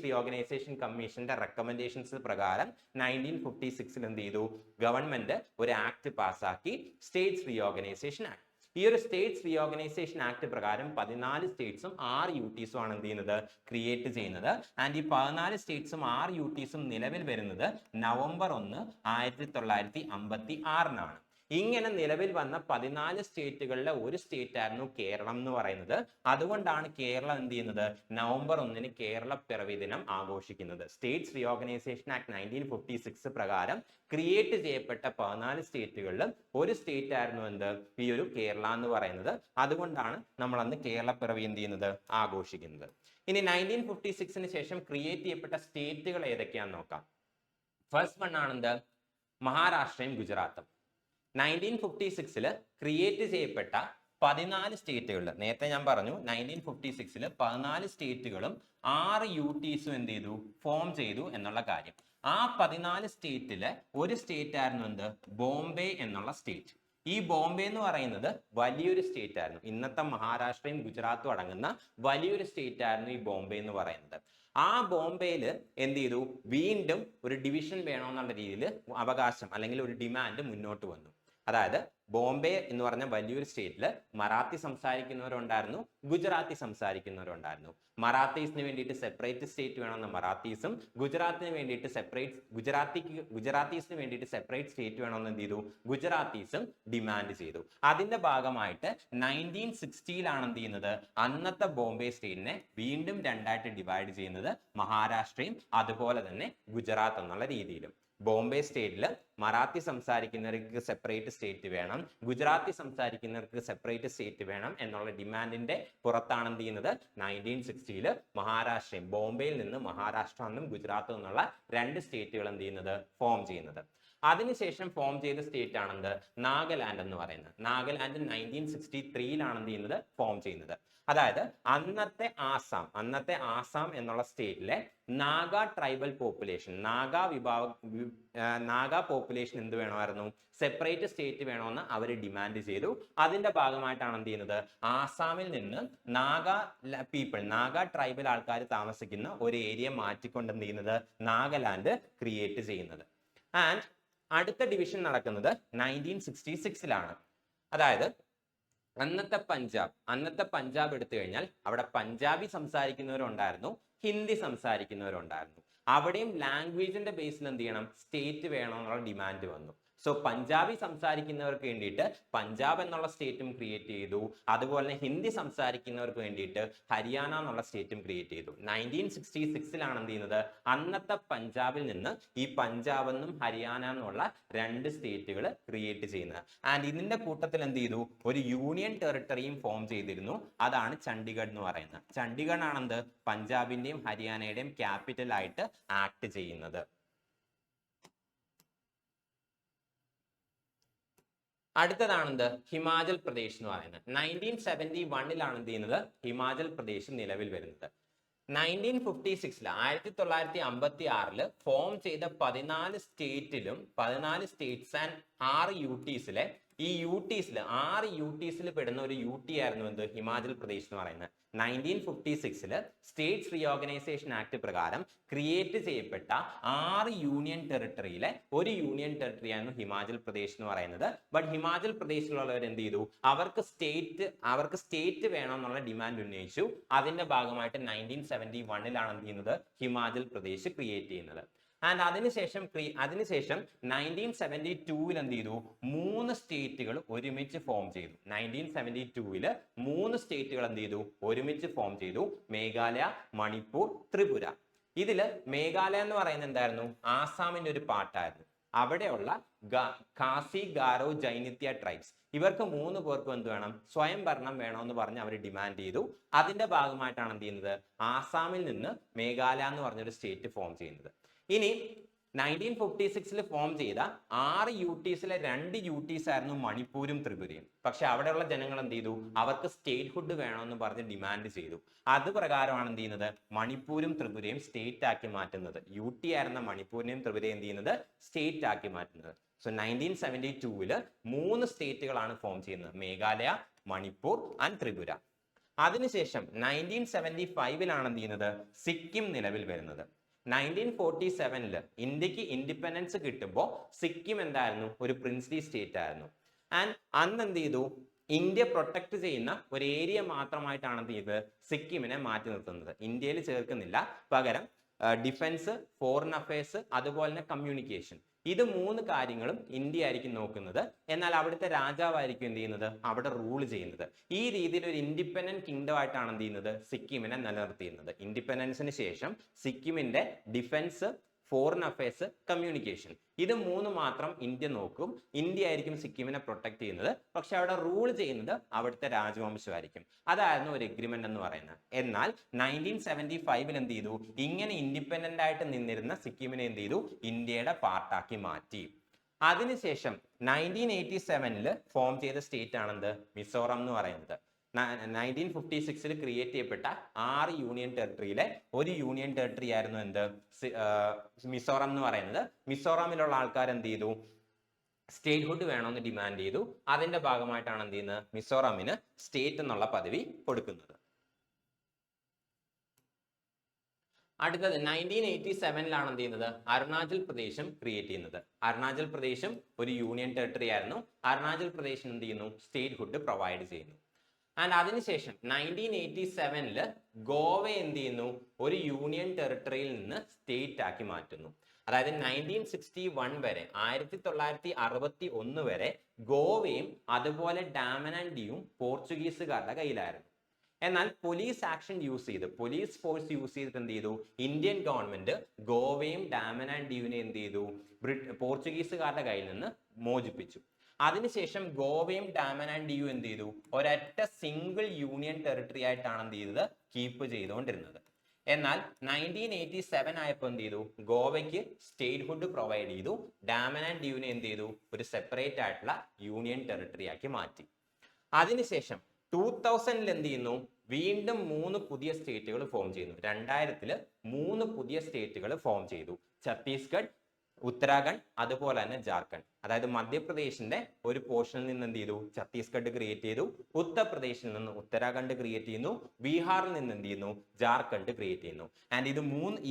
റീഓർഗനൈസേഷൻ കമ്മീഷന്റെ റെക്കമെൻഡേഷൻസ് പ്രകാരം 1956 എന്ത് ചെയ്തു, ഗവൺമെന്റ് ഒരു ആക്ട് പാസ്സാക്കി, സ്റ്റേറ്റ്സ് റീഓർഗനൈസേഷൻ ആക്ട്. ഈ ഒരു സ്റ്റേറ്റ്സ് റീഓർഗനൈസേഷൻ ആക്ട് പ്രകാരം 14 സ്റ്റേറ്റ്സും 6 യൂട്ടീസും ആണ് എന്ത് ചെയ്യുന്നത്, ക്രിയേറ്റ് ചെയ്യുന്നത്. ആൻഡ് ഈ 14 സ്റ്റേറ്റ്സും 6 യൂട്ടീസും നിലവിൽ വരുന്നത് നവംബർ 1 1956 ഇങ്ങനെ നിലവിൽ വന്ന 14 സ്റ്റേറ്റുകളിലെ ഒരു സ്റ്റേറ്റ് ആയിരുന്നു കേരളം എന്ന് പറയുന്നത്. അതുകൊണ്ടാണ് കേരളം എന്ത് ചെയ്യുന്നത്, നവംബർ 1 കേരള പിറവി ദിനം ആഘോഷിക്കുന്നത്. സ്റ്റേറ്റ്സ് റീഓർഗനൈസേഷൻ ആക്ട് 1956 പ്രകാരം ക്രിയേറ്റ് ചെയ്യപ്പെട്ട 14 സ്റ്റേറ്റുകളിൽ ഒരു സ്റ്റേറ്റ് ആയിരുന്നു എന്ത്, ഈ ഒരു കേരള എന്ന് പറയുന്നത്. അതുകൊണ്ടാണ് നമ്മൾ അന്ന് കേരള പിറവി എന്ത് ചെയ്യുന്നത്, ആഘോഷിക്കുന്നത്. ഇനി 1956 ശേഷം ക്രിയേറ്റ് ചെയ്യപ്പെട്ട സ്റ്റേറ്റുകൾ ഏതൊക്കെയാണെന്ന് നോക്കാം. ഫസ്റ്റ് വൺ ആണെന്ത്, മഹാരാഷ്ട്രയും ഗുജറാത്തും. 1956 ക്രിയേറ്റ് ചെയ്യപ്പെട്ട 14 സ്റ്റേറ്റുകളിൽ, നേരത്തെ ഞാൻ പറഞ്ഞു 1956 14 സ്റ്റേറ്റുകളും 6 യൂട്ടീസും എന്ത് ചെയ്തു, ഫോം ചെയ്തു എന്നുള്ള കാര്യം. ആ 14 സ്റ്റേറ്റിലെ ഒരു സ്റ്റേറ്റ് ആയിരുന്നു എന്ത്, ബോംബെ എന്നുള്ള സ്റ്റേറ്റ്. ഈ ബോംബെ എന്ന് പറയുന്നത് വലിയൊരു സ്റ്റേറ്റ് ആയിരുന്നു. ഇന്നത്തെ മഹാരാഷ്ട്രയും ഗുജറാത്തും അടങ്ങുന്ന വലിയൊരു സ്റ്റേറ്റ് ആയിരുന്നു ഈ ബോംബെ എന്ന് പറയുന്നത്. ആ ബോംബെയിൽ എന്ത് ചെയ്തു, വീണ്ടും ഒരു ഡിവിഷൻ വേണമെന്നുള്ള രീതിയിൽ അവകാശം അല്ലെങ്കിൽ ഒരു ഡിമാൻഡ് മുന്നോട്ട് വന്നു. അതായത് ബോംബെ എന്ന് പറഞ്ഞ വലിയൊരു സ്റ്റേറ്റിൽ മറാത്തി സംസാരിക്കുന്നവരുണ്ടായിരുന്നു, ഗുജറാത്തി സംസാരിക്കുന്നവരുണ്ടായിരുന്നു. മറാത്തീസിന് വേണ്ടിയിട്ട് സെപ്പറേറ്റ് സ്റ്റേറ്റ് വേണമെന്ന് മറാത്തീസും, ഗുജറാത്തിന് വേണ്ടിയിട്ട് ഗുജറാത്തീസിന് വേണ്ടിയിട്ട് സെപ്പറേറ്റ് സ്റ്റേറ്റ് വേണമെന്ന് എന്ത് ചെയ്തു, ഗുജറാത്തീസും ഡിമാൻഡ് ചെയ്തു. അതിന്റെ ഭാഗമായിട്ട് 1960 എന്ത് ചെയ്യുന്നത്, അന്നത്തെ ബോംബെ സ്റ്റേറ്റിനെ വീണ്ടും രണ്ടായിട്ട് ഡിവൈഡ് ചെയ്യുന്നത്, മഹാരാഷ്ട്രയും അതുപോലെ തന്നെ ഗുജറാത്ത് എന്നുള്ള രീതിയിലും. ബോംബെ സ്റ്റേറ്റിൽ മറാത്തി സംസാരിക്കുന്നവർക്ക് സെപ്പറേറ്റ് സ്റ്റേറ്റ് വേണം, ഗുജറാത്തി സംസാരിക്കുന്നവർക്ക് സെപ്പറേറ്റ് സ്റ്റേറ്റ് വേണം എന്നുള്ള ഡിമാൻഡിന്റെ പുറത്താണ് എന്ത് ചെയ്യുന്നത്, 1960 മഹാരാഷ്ട്രയും, ബോംബെയിൽ നിന്ന് മഹാരാഷ്ട്ര എന്നും ഗുജറാത്ത് എന്നുള്ള 2 സ്റ്റേറ്റുകൾ എന്ത് ചെയ്യുന്നത്, ഫോം ചെയ്യുന്നത്. അതിനുശേഷം ഫോം ചെയ്ത സ്റ്റേറ്റ് ആണെന്ത്, നാഗാലാൻഡ് എന്ന് പറയുന്നത്. നാഗാലാൻഡ് 1963 എന്ത് ചെയ്യുന്നത്, ഫോം ചെയ്യുന്നത്. അതായത് അന്നത്തെ ആസാം എന്നുള്ള സ്റ്റേറ്റിലെ നാഗ ട്രൈബൽ പോപ്പുലേഷൻ, നാഗ പോപ്പുലേഷൻ എന്ത് വേണമായിരുന്നു, സെപ്പറേറ്റ് സ്റ്റേറ്റ് വേണമെന്ന് അവർ ഡിമാൻഡ് ചെയ്തു. അതിന്റെ ഭാഗമായിട്ടാണ് എന്ത് ചെയ്യുന്നത്, ആസാമിൽ നിന്ന് നാഗ ട്രൈബൽ ആൾക്കാർ താമസിക്കുന്ന ഒരു ഏരിയ മാറ്റിക്കൊണ്ട് എന്ത് ചെയ്യുന്നത്, നാഗാലാൻഡ് ക്രിയേറ്റ് ചെയ്യുന്നത്. ആൻഡ് അടുത്ത ഡിവിഷൻ നടക്കുന്നത് 1966 അതായത് അന്നത്തെ പഞ്ചാബ് എടുത്തു കഴിഞ്ഞാൽ അവിടെ പഞ്ചാബി സംസാരിക്കുന്നവരുണ്ടായിരുന്നു, ഹിന്ദി സംസാരിക്കുന്നവരുണ്ടായിരുന്നു. അവിടെയും ലാംഗ്വേജിന്റെ ബേസിൽ എന്ത് ചെയ്യണം, സ്റ്റേറ്റ് വേണമെന്നുള്ള ഡിമാൻഡ് വന്നു. സോ പഞ്ചാബി സംസാരിക്കുന്നവർക്ക് വേണ്ടിയിട്ട് പഞ്ചാബ് എന്നുള്ള സ്റ്റേറ്റും ക്രിയേറ്റ് ചെയ്തു. അതുപോലെ തന്നെ ഹിന്ദി സംസാരിക്കുന്നവർക്ക് വേണ്ടിയിട്ട് ഹരിയാന എന്നുള്ള സ്റ്റേറ്റും ക്രിയേറ്റ് ചെയ്തു. 1966 എന്ത് ചെയ്യുന്നത്, അന്നത്തെ പഞ്ചാബിൽ നിന്ന് ഈ പഞ്ചാബ് എന്നും ഹരിയാന എന്നുള്ള 2 സ്റ്റേറ്റുകൾ ക്രിയേറ്റ് ചെയ്യുന്നത്. ആൻഡ് ഇതിന്റെ കൂട്ടത്തിൽ എന്ത് ചെയ്തു, ഒരു യൂണിയൻ ടെറിട്ടറിയും ഫോം ചെയ്തിരുന്നു. അതാണ് ചണ്ഡീഗഡ് എന്ന് പറയുന്നത്. ചണ്ഡീഗഡ് ആണെന്ത്, പഞ്ചാബിന്റെയും ഹരിയാനയുടെയും ക്യാപിറ്റൽ ആയിട്ട് ആക്ട് ചെയ്യുന്നത്. അടുത്തതാണെന്ത്, ഹിമാചൽ പ്രദേശ് എന്ന് പറയുന്നത്. 1971 എന്ത് ചെയ്യുന്നത്, ഹിമാചൽ പ്രദേശ് നിലവിൽ വരുന്നത്. 1956 1956 ഫോം ചെയ്ത 14 സ്റ്റേറ്റിലും 14 സ്റ്റേറ്റ്സ് ആൻഡ് 6 യൂട്ടീസിലെ ഈ 6 യൂട്ടീസിൽ പെടുന്ന ഒരു യൂട്ടി ആയിരുന്നു എന്ത്, ഹിമാചൽ പ്രദേശ് എന്ന് പറയുന്നത്. 1956 സ്റ്റേറ്റ്സ് റീഓർഗനൈസേഷൻ ആക്ട് പ്രകാരം ക്രിയേറ്റ് ചെയ്യപ്പെട്ട 6 യൂണിയൻ ടെറിട്ടറിയിലെ ഒരു യൂണിയൻ ടെറിട്ടറി ആയിരുന്നു ഹിമാചൽ പ്രദേശ് എന്ന് പറയുന്നത്. ബട്ട് ഹിമാചൽ പ്രദേശിലുള്ളവർ എന്ത് ചെയ്തു, അവർക്ക് സ്റ്റേറ്റ് വേണം എന്നുള്ള ഡിമാൻഡ് ഉന്നയിച്ചു. അതിന്റെ ഭാഗമായിട്ട് 1971 എന്ത് ചെയ്യുന്നത്, ഹിമാചൽ പ്രദേശ് ക്രിയേറ്റ് ചെയ്യുന്നത്. ആൻഡ് അതിനുശേഷം 1972 എന്ത് ചെയ്തു, 3 സ്റ്റേറ്റുകൾ ഒരുമിച്ച് ഫോം ചെയ്തു. 1972 3 സ്റ്റേറ്റുകൾ എന്ത് ചെയ്തു, ഒരുമിച്ച് ഫോം ചെയ്തു. മേഘാലയ, മണിപ്പൂർ, ത്രിപുര. ഇതില് മേഘാലയ എന്ന് പറയുന്നത് എന്തായിരുന്നു, ആസാമിന്റെ ഒരു പാർട്ടായിരുന്നു. അവിടെയുള്ള ഖാസി, ഗാരോ, ജൈനിത്യ ട്രൈബ്സ് ഇവർക്ക് 3 പേർക്കും എന്ത് വേണം, സ്വയം ഭരണം വേണമെന്ന് പറഞ്ഞ് അവർ ഡിമാൻഡ് ചെയ്തു. അതിന്റെ ഭാഗമായിട്ടാണ് എന്ത് ചെയ്യുന്നത്, ആസാമിൽ നിന്ന് മേഘാലയ എന്ന് പറഞ്ഞൊരു സ്റ്റേറ്റ് ഫോം ചെയ്യുന്നത്. ഇനി 1956 ഫോം ചെയ്ത 6 UTസിലെ 2 UTs ആയിരുന്നു മണിപ്പൂരും ത്രിപുരയും. പക്ഷെ അവിടെയുള്ള ജനങ്ങൾ എന്ത് ചെയ്തു? അവർക്ക് സ്റ്റേറ്റ്ഹുഡ് വേണമെന്ന് പറഞ്ഞ് ഡിമാൻഡ് ചെയ്തു. അത് പ്രകാരമാണ് എന്ത് ചെയ്യുന്നത്? മണിപ്പൂരും ത്രിപുരയും സ്റ്റേറ്റ് ആക്കി മാറ്റുന്നത്. UT ആയിരുന്ന മണിപ്പൂരിനെയും ത്രിപുരയും എന്ത് ചെയ്യുന്നത്? സ്റ്റേറ്റ് ആക്കി മാറ്റുന്നത്. സോ 1972 3 സ്റ്റേറ്റുകളാണ് ഫോം ചെയ്യുന്നത്: മേഘാലയ, മണിപ്പൂർ ആൻഡ് ത്രിപുര. അതിനുശേഷം 1975 എന്ത് ചെയ്യുന്നത്? സിക്കിം നിലവിൽ വരുന്നത്. 1947 ഇന്ത്യക്ക് ഇൻഡിപെൻഡൻസ് കിട്ടുമ്പോൾ സിക്കിം എന്തായിരുന്നു? ഒരു പ്രിൻസ്ലി സ്റ്റേറ്റ് ആയിരുന്നു. ആൻഡ് അന്ന് എന്ത് ചെയ്തു? ഇന്ത്യ പ്രൊട്ടക്ട് ചെയ്യുന്ന ഒരു ഏരിയ മാത്രമായിട്ടാണ് എന്ത് ചെയ്തത്? സിക്കിമിനെ മാറ്റി നിർത്തുന്നത്. ഇന്ത്യയിൽ ചേർക്കുന്നില്ല, പകരം ഡിഫൻസ്, ഫോറിൻ അഫയേഴ്സ്, അതുപോലെ തന്നെ കമ്മ്യൂണിക്കേഷൻ, ഇത് 3 കാര്യങ്ങളും ഇന്ത്യ ആയിരിക്കും നോക്കുന്നത്. എന്നാൽ അവിടുത്തെ രാജാവായിരിക്കും എന്ത് ചെയ്യുന്നത്? അവിടെ റൂൾ ചെയ്യുന്നത്. ഈ രീതിയിൽ ഒരു ഇൻഡിപെൻഡന്റ് കിങ്ഡം ആയിട്ടാണ് എന്ത് ചെയ്യുന്നത്? സിക്കിമിനെ നിലനിർത്തിയിരുന്നത്. ഇൻഡിപെൻഡൻസിന് ശേഷം സിക്കിമിന്റെ ഡിഫൻസ്, ഫോറിൻ അഫയേഴ്സ്, കമ്മ്യൂണിക്കേഷൻ, ഇത് 3 മാത്രം ഇന്ത്യ നോക്കും. ഇന്ത്യ ആയിരിക്കും സിക്കിമിനെ പ്രൊട്ടക്ട് ചെയ്യുന്നത്. പക്ഷെ അവിടെ റൂൾ ചെയ്യുന്നത് അവിടുത്തെ രാജവംശമായിരിക്കും. അതായിരുന്നു ഒരു എഗ്രിമെന്റ് എന്ന് പറയുന്നത്. എന്നാൽ 1975 എന്ത് ചെയ്തു? ഇങ്ങനെ ഇൻഡിപെൻഡന്റ് ആയിട്ട് നിന്നിരുന്ന സിക്കിമിനെ എന്ത് ചെയ്തു? ഇന്ത്യയുടെ പാർട്ടാക്കി മാറ്റി. അതിനുശേഷം 1987 ഫോം ചെയ്ത സ്റ്റേറ്റ് ആണെന്ത്? മിസോറം എന്ന് പറയുന്നത്. 1956 ക്രിയേറ്റ് ചെയ്യപ്പെട്ട 6 യൂണിയൻ ടെറിട്ടറിയിലെ ഒരു യൂണിയൻ ടെറിട്ടറി ആയിരുന്നു എന്ത്? മിസോറം എന്ന് പറയുന്നത്. മിസോറാമിലുള്ള ആൾക്കാർ എന്ത് ചെയ്തു? സ്റ്റേറ്റ്ഹുഡ് വേണമെന്ന് ഡിമാൻഡ് ചെയ്തു. അതിന്റെ ഭാഗമായിട്ടാണ് എന്ത് ചെയ്യുന്നത്? മിസോറാമിന് സ്റ്റേറ്റ് എന്നുള്ള പദവി കൊടുക്കുന്നത്. അടുത്തത് 1987 എന്ത് ചെയ്യുന്നത്? അരുണാചൽ പ്രദേശും ക്രിയേറ്റ് ചെയ്യുന്നത്. അരുണാചൽ പ്രദേശും ഒരു യൂണിയൻ ടെറിട്ടറി ആയിരുന്നു. അരുണാചൽ പ്രദേശിന് എന്ത് ചെയ്യുന്നു? സ്റ്റേറ്റ്ഹുഡ് പ്രൊവൈഡ് ചെയ്യുന്നു. ആൻഡ് അതിനുശേഷം 1987 ഗോവ എന്ത് ചെയ്യുന്നു? ഒരു യൂണിയൻ ടെറിട്ടറിയിൽ നിന്ന് സ്റ്റേറ്റ് ആക്കി മാറ്റുന്നു. അതായത് 1961 വരെ, 1961 വരെ ഗോവയും അതുപോലെ ഡാമൻ ആൻഡ് ഡിയും പോർച്ചുഗീസുകാരുടെ കയ്യിലായിരുന്നു. എന്നാൽ പോലീസ് ആക്ഷൻ യൂസ് ചെയ്ത്, പോലീസ് ഫോഴ്സ് യൂസ് ചെയ്തിട്ട് എന്ത് ചെയ്തു? ഇന്ത്യൻ ഗവൺമെന്റ് ഗോവയും ഡാമൻ ആൻഡ് ഡിയുവിനെ എന്ത് ചെയ്തു? പോർച്ചുഗീസുകാരുടെ കയ്യിൽ നിന്ന് മോചിപ്പിച്ചു. അതിനുശേഷം ഗോവയും ഡാമൻ ആൻഡ് ഡിയു എന്ത് ചെയ്തു? ഒരൊറ്റ സിംഗിൾ യൂണിയൻ ടെറിട്ടറി ആയിട്ടാണ് എന്ത് ചെയ്തത്? കീപ്പ് ചെയ്തുകൊണ്ടിരുന്നത്. എന്നാൽ 1987 ആയപ്പോൾ എന്ത് ചെയ്തു? ഗോവയ്ക്ക് സ്റ്റേറ്റ്ഹുഡ് പ്രൊവൈഡ് ചെയ്തു. ഡാമൻ ആൻഡ് ഡിയുവിനെ എന്ത് ചെയ്തു? ഒരു സെപ്പറേറ്റ് ആയിട്ടുള്ള യൂണിയൻ ടെറിട്ടറി ആക്കി മാറ്റി. അതിനുശേഷം 2000 എന്ത് ചെയ്യുന്നു? വീണ്ടും 3 പുതിയ സ്റ്റേറ്റുകൾ ഫോം ചെയ്യുന്നു. 2000 3 പുതിയ സ്റ്റേറ്റുകൾ ഫോം ചെയ്തു. ഛത്തീസ്ഗഡ്, ഉത്തരാഖണ്ഡ്, അതുപോലെ തന്നെ ജാർഖണ്ഡ്. അതായത് മധ്യപ്രദേശിന്റെ ഒരു പോർഷനിൽ നിന്ന് എന്ത് ചെയ്തു? ഛത്തീസ്ഗഡ് ക്രിയേറ്റ് ചെയ്തു. ഉത്തർപ്രദേശിൽ നിന്ന് ഉത്തരാഖണ്ഡ് ക്രിയേറ്റ് ചെയ്യുന്നു. ബീഹാറിൽ നിന്ന് എന്ത് ചെയ്യുന്നു? ജാർഖണ്ഡ് ക്രിയേറ്റ് ചെയ്യുന്നു. ആൻഡ്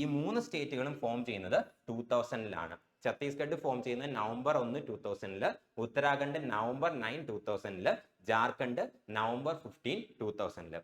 ഈ മൂന്ന് സ്റ്റേറ്റുകളും ഫോം ചെയ്യുന്നത് 2000 ഛത്തീസ്ഗഡ് ഫോം ചെയ്യുന്നത് November 1, 2000, Uttarakhand November 9, 2000, Jharkhand November 15, 2000.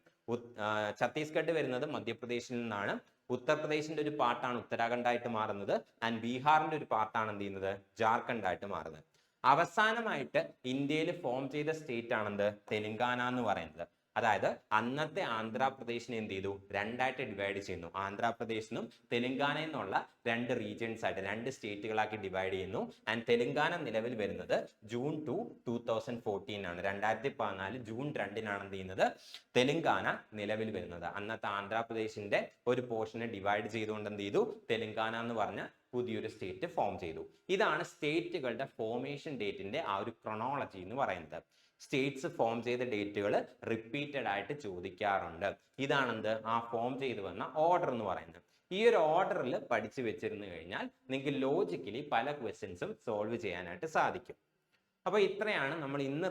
Chhattisgarh വരുന്നത് മധ്യപ്രദേശിൽ നിന്നാണ്. ഉത്തർപ്രദേശിന്റെ ഒരു പാർട്ടാണ് ഉത്തരാഖണ്ഡ് ആയിട്ട് മാറുന്നത്. ആൻഡ് ബീഹാറിന്റെ ഒരു പാർട്ടാണ് എന്ത് ചെയ്യുന്നത്? ജാർഖണ്ഡ് ആയിട്ട് മാറുന്നത്. അവസാനമായിട്ട് ഇന്ത്യയിൽ ഫോം ചെയ്ത സ്റ്റേറ്റ് ആണെന്ത്? തെലങ്കാന എന്ന് പറയുന്നത്. അതായത് അന്നത്തെ ആന്ധ്രാപ്രദേശിനെ എന്ത് ചെയ്തു? 2ആയിട്ട് ഡിവൈഡ് ചെയ്യുന്നു. ആന്ധ്രാപ്രദേശിനും തെലങ്കാന എന്നുള്ള 2 റീജിയൻസ് ആയിട്ട്, 2 സ്റ്റേറ്റുകളാക്കി ഡിവൈഡ് ചെയ്യുന്നു. ആൻഡ് തെലങ്കാന നിലവിൽ വരുന്നത് June 2, 2014 ആണ്. 2014 June 2 എന്ത് ചെയ്യുന്നത്? തെലങ്കാന നിലവിൽ വരുന്നത്. അന്നത്തെ ആന്ധ്രാപ്രദേശിന്റെ ഒരു പോർഷനെ ഡിവൈഡ് ചെയ്തുകൊണ്ട് എന്ത് ചെയ്തു? തെലങ്കാന എന്ന് പറഞ്ഞ പുതിയൊരു സ്റ്റേറ്റ് ഫോം ചെയ്തു. ഇതാണ് സ്റ്റേറ്റുകളുടെ ഫോർമേഷൻ ഡേറ്റിന്റെ ആ ഒരു ക്രോണോളജി എന്ന് പറയുന്നത്. സ്റ്റേറ്റ്സ് ഫോം ചെയ്ത ഡേറ്റുകൾ റിപ്പീറ്റഡ് ആയിട്ട് ചോദിക്കാറുണ്ട്. ഇതാണെന്ത്? ആ ഫോം ചെയ്തു വന്ന ഓർഡർ എന്ന് പറയുന്നത്. ഈ ഒരു ഓർഡറിൽ പഠിച്ചു വെച്ചിരുന്നു കഴിഞ്ഞാൽ നിങ്ങൾക്ക് ലോജിക്കലി പല ക്വസ്റ്റ്യൻസും സോൾവ് ചെയ്യാനായിട്ട് സാധിക്കും. അപ്പോൾ ഇത്രയാണ് നമ്മൾ ഇന്ന്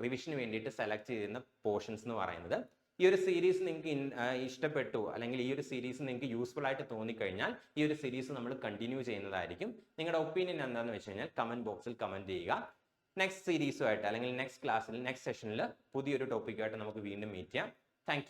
റിവിഷന് വേണ്ടിയിട്ട് സെലക്ട് ചെയ്യുന്ന പോർഷൻസ് എന്ന് പറയുന്നത്. ഈ ഒരു സീരീസ് നിങ്ങൾക്ക് ഇഷ്ടപ്പെട്ടു, അല്ലെങ്കിൽ ഈ ഒരു സീരീസ് നിങ്ങൾക്ക് യൂസ്ഫുൾ ആയിട്ട് തോന്നിക്കഴിഞ്ഞാൽ ഈ ഒരു സീരീസ് നമ്മൾ കണ്ടിന്യൂ ചെയ്യുന്നതായിരിക്കും. നിങ്ങളുടെ ഒപ്പീനിയൻ എന്താണെന്ന് വെച്ച് കഴിഞ്ഞാൽ കമന്റ് ബോക്സിൽ കമന്റ് ചെയ്യുക. നെക്സ്റ്റ് സീരീസുമായിട്ട് അല്ലെങ്കിൽ നെക്സ്റ്റ് ക്ലാസ്സിൽ, നെക്സ്റ്റ് സെഷനിൽ പുതിയൊരു ടോപ്പിക്കായിട്ട് നമുക്ക് വീണ്ടും മീറ്റ് ചെയ്യാം. താങ്ക്